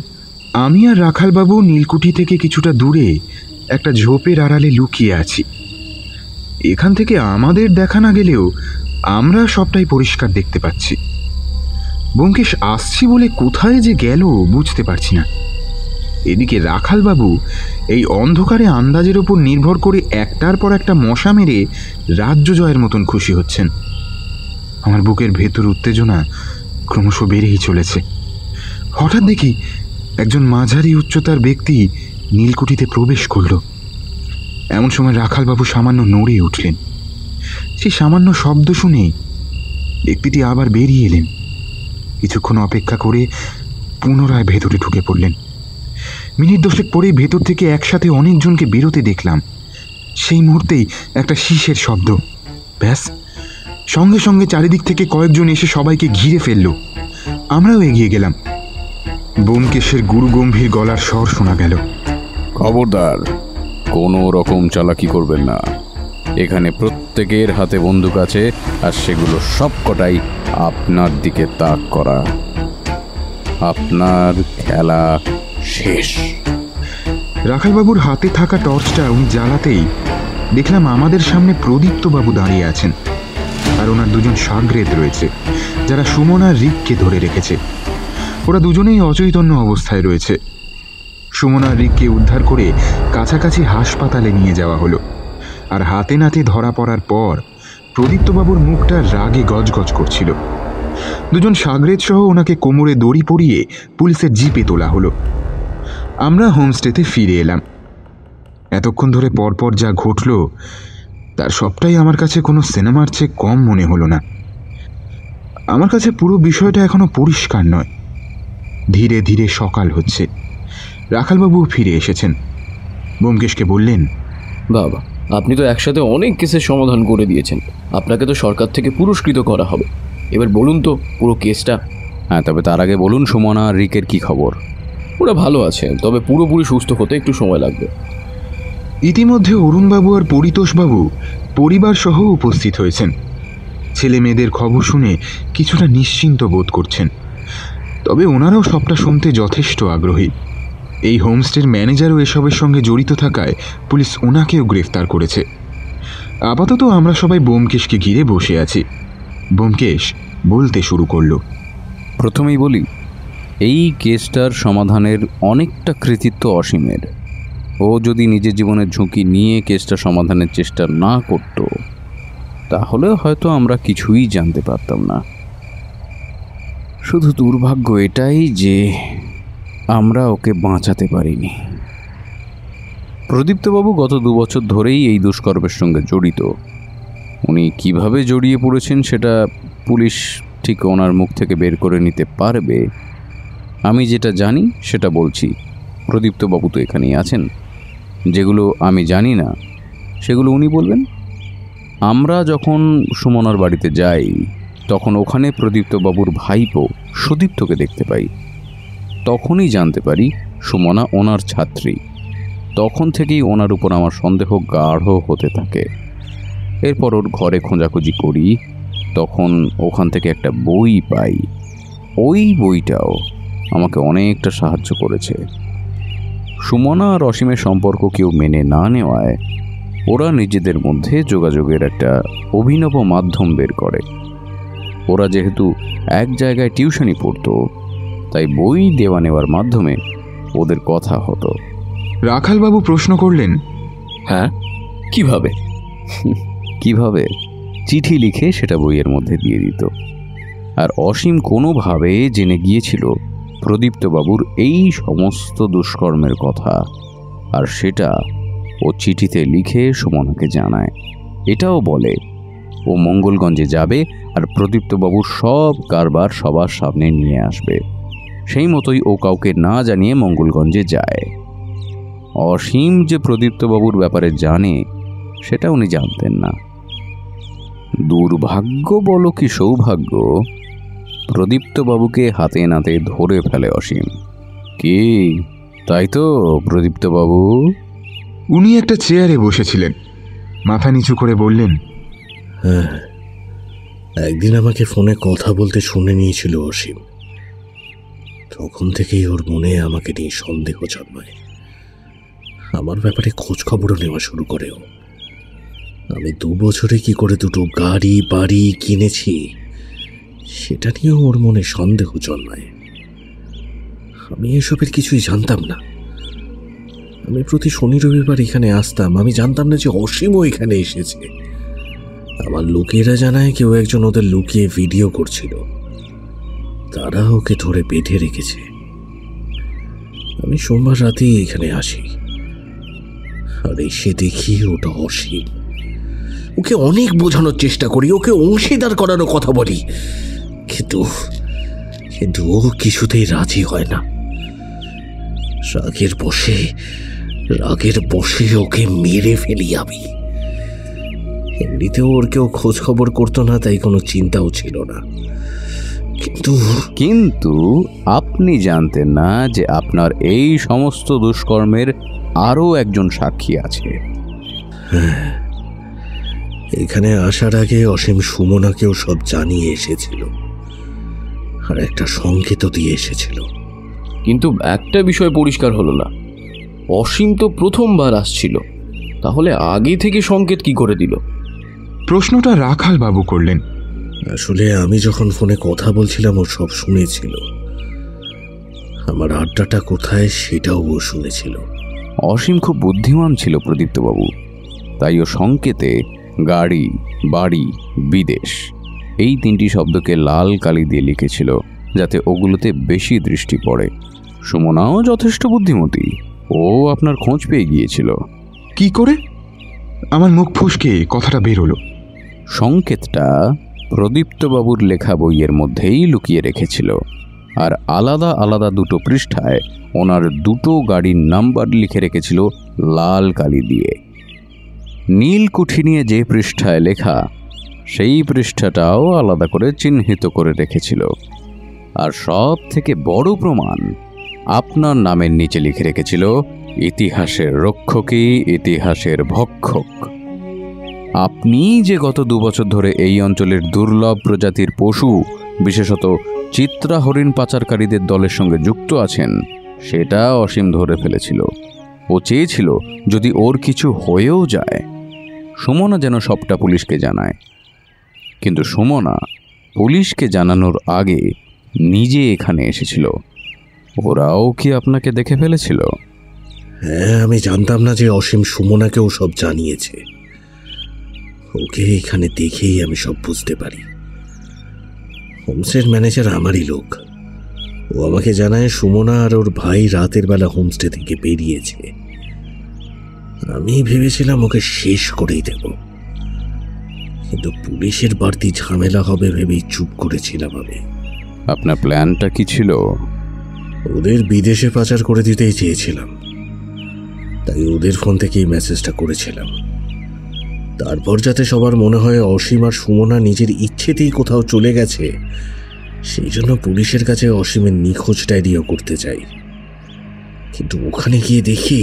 আমি আর রাখালবাবু নীলকুঠি থেকে কিছুটা দূরে একটা ঝোপের আড়ালে লুকিয়ে আছি। এখান থেকে আমাদের দেখা না গেলেও আমরা সবটাই পরিষ্কার দেখতে পাচ্ছি। ব্যোমকেশ আসছি বলে কোথায় যে গেল বুঝতে পারছি না। এদিকে রাখালবাবু এই অন্ধকারে আন্দাজের ওপর নির্ভর করে একটার পর একটা মশা মেরে রাজ্য জয়ের মতন খুশি হচ্ছেন। আমার বুকের ভেতর উত্তেজনা ক্রমশ বেড়েই চলেছে। হঠাৎ দেখি একজন মাঝারি উচ্চতার ব্যক্তি নীলকুঠিতে প্রবেশ করল। এমন সময় রাখালবাবু সামান্য নড়ে উঠলেন। সেই সামান্য শব্দ শুনে ব্যক্তিটি আবার বেরিয়ে এলেন। কিছুক্ষণ অপেক্ষা করে পুনরায় ভেতরে ঢুকে পড়লেন। মিনিট 10 পরেই ভেতর থেকে একসাথে অনেকজনকে বেরোতে দেখলাম। সেই মুহূর্তেই একটা শীষের শব্দ। ব্যাস, সঙ্গে সঙ্গে চারিদিক থেকে কয়েকজন এসে সবাইকে ঘিরে ফেলল। আমরাও এগিয়ে গেলাম। ব্যোমকেশের গুরুগম্ভীর গলার স্বর শোনা গেল, খবরদার, কোনো রকম চালাকি করবেন না। এখানে প্রত্যেকের হাতে বন্দুক আছে, আর সেগুলো সবকটাই আপনার দিকে তাক করা। আপনার খেলা শেষ। রাখালবাবুর হাতে থাকা টর্চটা উনি জ্বালাতেই দেখলাম আমাদের সামনে প্রদীপ্তবাবু দাঁড়িয়ে আছেন, আর ওনার 2জন সাগরেদ রয়েছে যারা সুমন আর রিককে ধরে রেখেছে। ওরা দুজনেই অচৈতন্য অবস্থায় রয়েছে। সুমন আর রিককে উদ্ধার করে কাছাকাছি হাসপাতালে নিয়ে যাওয়া হলো। আর হাতে নাতে ধরা পড়ার পর প্রদীপ্তবাবুর মুখটা রাগে গজগজ করছিল। 2জন সাগরেদ সহ ওনাকে কোমরে দড়ি পরিয়ে পুলিশের জিপে তোলা হলো। আমরা হোমস্টেতে ফিরে এলাম। এতক্ষণ ধরে পরপর যা ঘটল তার সবটাই আমার কাছে কোনো সিনেমার চেয়ে কম মনে হলো না। আমার কাছে পুরো বিষয়টা এখনো পরিষ্কার নয়। ধীরে ধীরে সকাল হচ্ছে। রাখালবাবু ফিরে এসেছেন। ব্যোমকেশকে বললেন, বাবা, আপনি তো একসাথে অনেক কেসের সমাধান করে দিয়েছেন, আপনাকে তো সরকার থেকে পুরস্কৃত করা হবে। এবার বলুন তো পুরো কেসটা। হ্যাঁ, তবে তার আগে বলুন সুমনা আর রিকের কি খবর? ওরা ভালো আছে, তবে পুরোপুরি সুস্থ হতে একটু সময় লাগবে। ইতিমধ্যে অরুণবাবু আর পরিতোষবাবু পরিবার সহ উপস্থিত হয়েছেন। ছেলে মেয়েদের খবর শুনে কিছুটা নিশ্চিন্ত বোধ করছেন, তবে ওনারাও সবটা শুনতে যথেষ্ট আগ্রহী। এই হোমস্টের ম্যানেজারও এসবের সঙ্গে জড়িত থাকায় পুলিশ ওনাকেও গ্রেফতার করেছে। আপাতত আমরা সবাই ব্যোমকেশকে ঘিরে বসে আছি। ব্যোমকেশ বলতে শুরু করলো। প্রথমেই বলি, এই কেসটার সমাধানের অনেকটা কৃতিত্ব অসীমের। ও যদি নিজের জীবনের ঝুঁকি নিয়ে কেসটা সমাধানের চেষ্টা না করত, তাহলে হয়তো আমরা কিছুই জানতে পারতাম না। শুধু দুর্ভাগ্য এটাই যে আমরা ওকে বাঁচাতে পারিনি। প্রদীপ্তবাবু গত 2 বছর ধরেই এই দুষ্কর্মের সঙ্গে জড়িত। উনি কিভাবে জড়িয়ে পড়েছেন সেটা পুলিশ ঠিক ওনার মুখ থেকে বের করে নিতে পারবে। আমি যেটা জানি সেটা বলছি। প্রদীপ্তবাবু তো এখানেই আছেন। যেগুলো আমি জানি না সেগুলো উনি বলবেন। আমরা যখন সুমনার বাড়িতে যাই তখন ওখানে প্রদীপ্তবাবুর ভাইপো সুদীপ্তকে দেখতে পাই। তখনই জানতে পারি সুমনা ওনার ছাত্রী। তখন থেকেই ওনার উপর আমার সন্দেহ গাঢ় হতে থাকে। এরপর ওর ঘরে খোঁজাখুঁজি করি, তখন ওখান থেকে একটা বই পাই। ওই বইটাও আমাকে অনেকটা সাহায্য করেছে। সুমনা আর অসীমের সম্পর্ক কেউ মেনে না নেওয়ায় ওরা নিজেদের মধ্যে যোগাযোগের একটা অভিনব মাধ্যম বের করে। ওরা যেহেতু এক জায়গায় টিউশনি পড়তো, তাই বই দেওয়া নেওয়ার মাধ্যমে ওদের কথা হতো। রাখালবাবু প্রশ্ন করলেন, হ্যাঁ কিভাবে? কিভাবে? চিঠি লিখে সেটা বইয়ের মধ্যে দিয়ে দিত। আর অসীম কোনোভাবে জেনে গিয়েছিল প্রদীপ্তবাবুর এই সমস্ত দুষ্কর্মের কথা, আর সেটা ও চিঠিতে লিখে সুমনাকে জানায়। এটাও বলে ও মঙ্গলগঞ্জে যাবে আর প্রদীপ্তবাবুর সব কারবার সবার সামনে নিয়ে আসবে। সেই মতোই ও কাউকে না জানিয়ে মঙ্গলগঞ্জে যায়। অসীম যে প্রদীপ্তবাবুর ব্যাপারে জানে সেটা উনি জানতেন না। দুর্ভাগ্য বলো কি সৌভাগ্য, প্রদীপ্তবাবুকে হাতে নাতে ধরে ফেলে অসীম। কি তাই তো প্রদীপ্তবাবু? উনি একটা চেয়ারে বসেছিলেন, মাথা নিচু করে বললেন, হ্যাঁ, একদিন আমাকে ফোনে কথা বলতে শুনে নিয়েছিল অসীম। তখন থেকেই ওর মনে আমাকে নিয়ে সন্দেহ জন্মায়। আমার ব্যাপারে খোঁজ খবরও নেওয়া শুরু করে ও। আমি 2 বছরে কি করে 2টো গাড়ি বাড়ি কিনেছি সেটা নিয়েও ওর মনে সন্দেহ জন্মায়। আমি এসবের কিছুই জানতাম না। আমি প্রতি শনি রবিবার এখানে আসতাম। আমি জানতাম না যে অসীমও এখানে এসেছে। আমার লোকেরা জানায় কেউ একজন ওদের লুকিয়ে ভিডিও করছিল, তারা ওকে ধরে বেঁধে রেখেছে। আমি সোমবার রাতেই এখানে আসি, আর এসে দেখি ওটা অসীম। ওকে অনেক বোঝানোর চেষ্টা করি, ওকে অংশীদার করানোর কথা বলি, কিন্তু ও কিছুতেই রাজি হয় না। রাগের বশে ওকে মেরে ফেলি আমি। এমনিতেও ওর কেউ খোঁজ খবর করতো না, তাই কোনো চিন্তাও ছিল না। কিন্তু আপনি জানতেন না যে আপনার এই সমস্ত দুষ্কর্মের আরও একজন সাক্ষী আছে। হ্যাঁ, এখানে আসার আগে অসীম সুমনাকেও সব জানিয়ে এসেছিল, আর একটা সংকেতও দিয়ে এসেছিল। কিন্তু একটা বিষয় পরিষ্কার হলো না, অসীম তো প্রথমবার আসছিল, তাহলে আগে থেকে সংকেত কি করে দিল? প্রশ্নটা রাখাল বাবু করলেন। আসলে আমি যখন ফোনে কথা বলছিলাম ও সব শুনেছিল। আমার আড্ডাটা কোথায় সেটাও ও শুনেছিল। অসীম খুব বুদ্ধিমান ছিল প্রদীপ্তবাবু, তাই ও সংকেতে গাড়ি বাড়ি বিদেশ এই 3টি শব্দকে লাল কালি দিয়ে লিখেছিল, যাতে ওগুলোতে বেশি দৃষ্টি পড়ে। সুমনাও যথেষ্ট বুদ্ধিমতী, ও আপনার খোঁজ পেয়ে গিয়েছিল। কি করে? আমার মুখ ফসকে কথাটা বের হলো। সংকেতটা প্রদীপ্তবাবুর লেখা বইয়ের মধ্যেই লুকিয়ে রেখেছিল, আর আলাদা আলাদা 2টো পৃষ্ঠায় ওনার 2টো গাড়ির নাম্বার লিখে রেখেছিল লাল কালি দিয়ে। নীল কুঠি নিয়ে যে পৃষ্ঠায় লেখা, সেই পৃষ্ঠাটাও আলাদা করে চিহ্নিত করে রেখেছিল। আর সব থেকে বড় প্রমাণ, আপনার নামের নিচে লিখে রেখেছিল ইতিহাসের রক্ষকই ইতিহাসের ভক্ষক। আপনি যে গত 2 বছর ধরে এই অঞ্চলের দুর্লভ প্রজাতির পশু, বিশেষত চিত্রা হরিণ পাচারকারীদের দলের সঙ্গে যুক্ত আছেন, সেটা অসীম ধরে ফেলেছিল। ও চেয়েছিল যদি ওর কিছু হয়েও যায়, সুমনা যেন সবটা পুলিশকে জানায়। কিন্তু সুমনা পুলিশকে জানানোর আগে নিজে এখানে এসেছিল। ওরাও কি আপনাকে দেখে ফেলেছিল? হ্যাঁ, আমি জানতাম না যে অসীম সুমনাকেও সব জানিয়েছে। ওকে এখানে দেখেই আমি সব বুঝতে পারি। হোমস্টের ম্যানেজার আমারই লোক। ও আমাকে জানায় সুমনা আর ওর ভাই রাতের বেলা হোমস্টে থেকে বেরিয়েছে। আমি ভেবেছিলাম ওকে শেষ করেই দেব, কিন্তু পুলিশের বাড়তি ঝামেলা হবে ভেবেই চুপ করেছিলাম আমি। আপনার প্ল্যানটা কি ছিল? ওদের বিদেশে পাচার করে দিতেই চেয়েছিলাম, তাই ওদের ফোন থেকেই মেসেজটা করেছিলাম। তারপর যাতে সবার মনে হয় অসীম আর সুমনা নিজের ইচ্ছেতেই কোথাও চলে গেছে, সেই জন্য পুলিশের কাছে অসীমের নিখোঁজ ডায়েরিও করতে চাই। কিন্তু ওখানে গিয়ে দেখি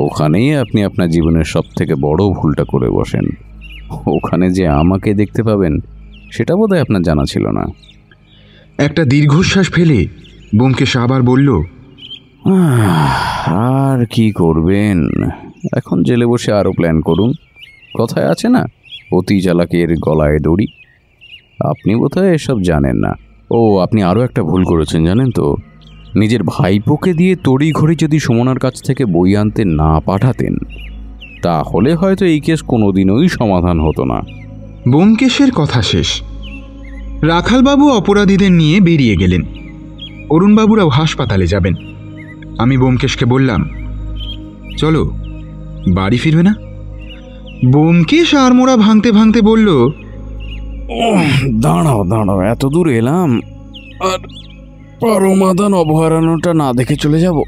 ওখানেই আপনি আপনার জীবনের সব থেকে বড় ভুলটা করে বসেন। ওখানে যে আমাকে দেখতে পাবেন সেটা বোধহয় আপনার জানা ছিল না। একটা দীর্ঘশ্বাস ফেলে ব্যোমকেশ আবার বলল, আর কি করবেন, এখন জেলে বসে আরও প্ল্যান করুন। কথায় আছে না, অতি চালাকের গলায় দড়ি। আপনি বোধহয় এসব জানেন না। ও, আপনি আরও একটা ভুল করেছেন জানেন তো। নিজের ভাইপোকে দিয়ে তড়িঘড়ি যদি সুমনার কাছ থেকে বই আনতে না পাঠাতেন, তাহলে হয়তো এই কেস কোনোদিনই সমাধান হতো না। ব্যোমকেশের কথা শেষ। রাখালবাবু অপরাধীদের নিয়ে বেরিয়ে গেলেন। অরুণবাবুরাও হাসপাতালে যাবেন। আমি ব্যোমকেশকে বললাম, চলো, বাড়ি ফিরবে না? ব্যোমকেশ আড়মোড়া ভাঙতে ভাঙতে বলল, দাঁড়াও দাঁড়াও, এত দূর এলাম আর পরমাদান অভয়ারণ্যটা না দেখে চলে যাব?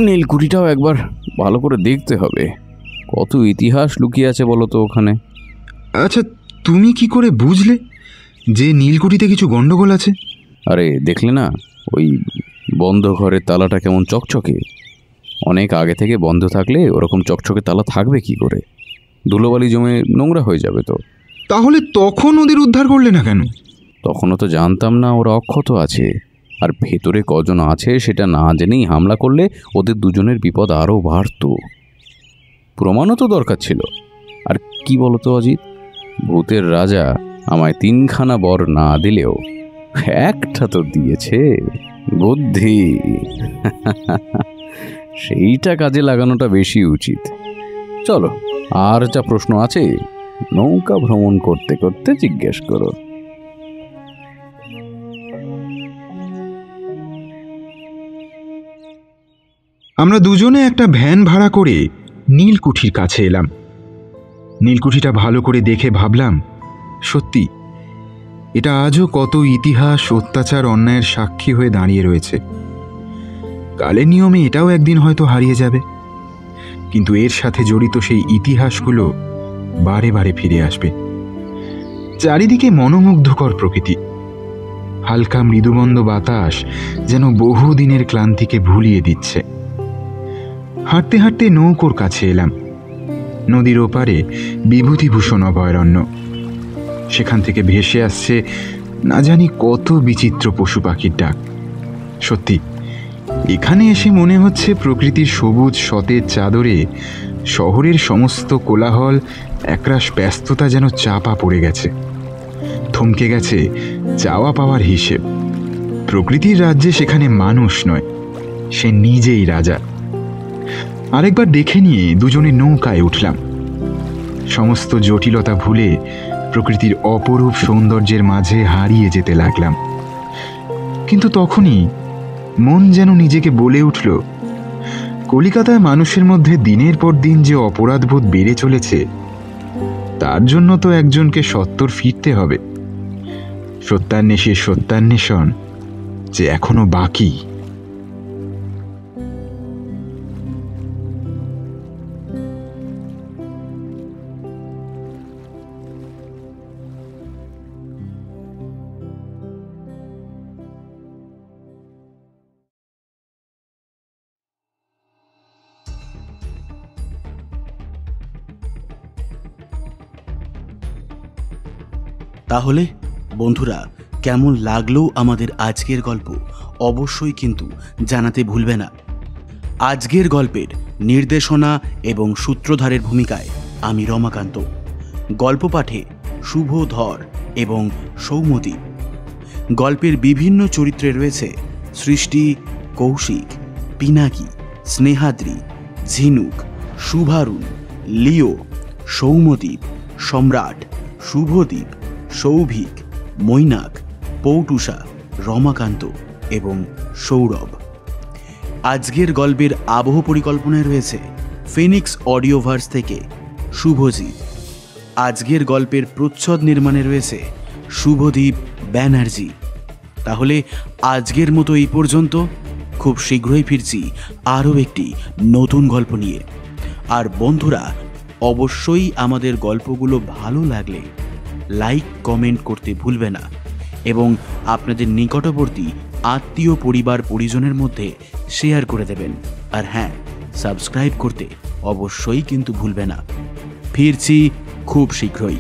নীলকুঠিটাও একবার ভালো করে দেখতে হবে। কত ইতিহাস লুকিয়ে আছে বলো তো ওখানে। আচ্ছা, তুমি কি করে বুঝলে যে নীলকুঠিতে কিছু গন্ডগোল আছে? আরে দেখলে না, ওই বন্ধ ঘরের তালাটা কেমন চকচকে। অনেক আগে থেকে বন্ধ থাকলে ওরকম চকচকে তালা থাকবে কি করে? ধুলোবালি জমে নোংরা হয়ে যাবে তো। তাহলে তখন ওদের উদ্ধার করলে না কেন? তখনও তো জানতাম না ওরা অক্ষত আছে, আর ভেতরে কজন আছে সেটা না জেনেই হামলা করলে ওদের দুজনের বিপদ আরও বাড়ত। প্রমাণও তো দরকার ছিল। আর কি বলতো অজিত, ভূতের রাজা আমায় 3খানা বর না দিলেও একটা তো দিয়েছে, বুদ্ধি। সেইটা কাজে লাগানোটা বেশি উচিত। চলো, আর যা প্রশ্ন আছে নৌকা ভ্রমণ করতে করতে জিজ্ঞেস করো। আমরা দুজনে একটা ভ্যান ভাড়া করে নীলকুঠির কাছে এলাম। নীলকুঠিটা ভালো করে দেখে ভাবলাম, সত্যি এটা আজও কত ইতিহাস, অত্যাচার, অন্যায়ের সাক্ষী হয়ে দাঁড়িয়ে রয়েছে। কালের নিয়মে এটাও একদিন হয়তো হারিয়ে যাবে, কিন্তু এর সাথে জড়িত সেই ইতিহাসগুলো বারে বারে ফিরে আসবে। চারিদিকে মনোমুগ্ধকর প্রকৃতি, হালকা মৃদুমন্দ বাতাস যেন বহুদিনের ক্লান্তিকে ভুলিয়ে দিচ্ছে। হাঁটতে হাঁটতে নৌকোর কাছে এলাম। নদীর ওপারে বিভূতিভূষণ অভয়ারণ্য। সেখান থেকে ভেসে আসছে না জানি কত বিচিত্র পশু পাখির ডাক। সত্যি এখানে এসে মনে হচ্ছে প্রকৃতির সবুজ সতেজ চাদরে শহরের সমস্ত কোলাহল, একরাশ ব্যস্ততা যেন চাপা পড়ে গেছে। থমকে গেছে চাওয়া পাওয়ার হিসেব। প্রকৃতির রাজ্যে সেখানে মানুষ নয়, সে নিজেই রাজা। আরেকবার দেখে নিয়ে দুজনে নৌকায় উঠলাম। সমস্ত জটিলতা ভুলে প্রকৃতির অপরূপ সৌন্দর্যের মাঝে হারিয়ে যেতে লাগলাম। কিন্তু তখনই মন যেন নিজেকে বলে উঠল, কলিকাতায় মানুষের মধ্যে দিনের পর দিন যে অপরাধবোধ বেড়ে চলেছে, তার জন্য তো একজনকে সত্বর ফিরতে হবে। সত্যান্বেষীর সত্যান্বেষণ যে এখনো বাকি। তাহলে বন্ধুরা, কেমন লাগলো আমাদের আজকের গল্প অবশ্যই কিন্তু জানাতে ভুলবে না। আজকের গল্পের নির্দেশনা এবং সূত্রধারের ভূমিকায় আমি রমাকান্ত, গল্প পাঠে শুভ ধর এবং সৌম্যদীপ। গল্পের বিভিন্ন চরিত্রে রয়েছে সৃষ্টি, কৌশিক, পিনাকি, স্নেহাদ্রি, ঝিনুক, শুভারুণ, লিও, সৌম্যদীপ, সম্রাট, শুভদীপ, সৌভিক, মৈনাক, পৌটুষা, রমাকান্ত এবং সৌরভ। আজকের গল্পের আবহ পরিকল্পনায় রয়েছে ফিনিক্স অডিওভার্স থেকে শুভজিৎ। আজকের গল্পের প্রচ্ছদ নির্মাণে রয়েছে শুভদীপ ব্যানার্জি। তাহলে আজকের মতো এই পর্যন্ত। খুব শীঘ্রই ফিরছি আরও একটি নতুন গল্প নিয়ে। আর বন্ধুরা, অবশ্যই আমাদের গল্পগুলো ভালো লাগলে লাইক কমেন্ট করতে ভুলবে না এবং আপনাদের নিকটবর্তী আত্মীয় পরিবার পরিজনের মধ্যে শেয়ার করে দেবেন। আর হ্যাঁ, সাবস্ক্রাইব করতে অবশ্যই কিন্তু ভুলবে না। ফিরছি খুব শীঘ্রই।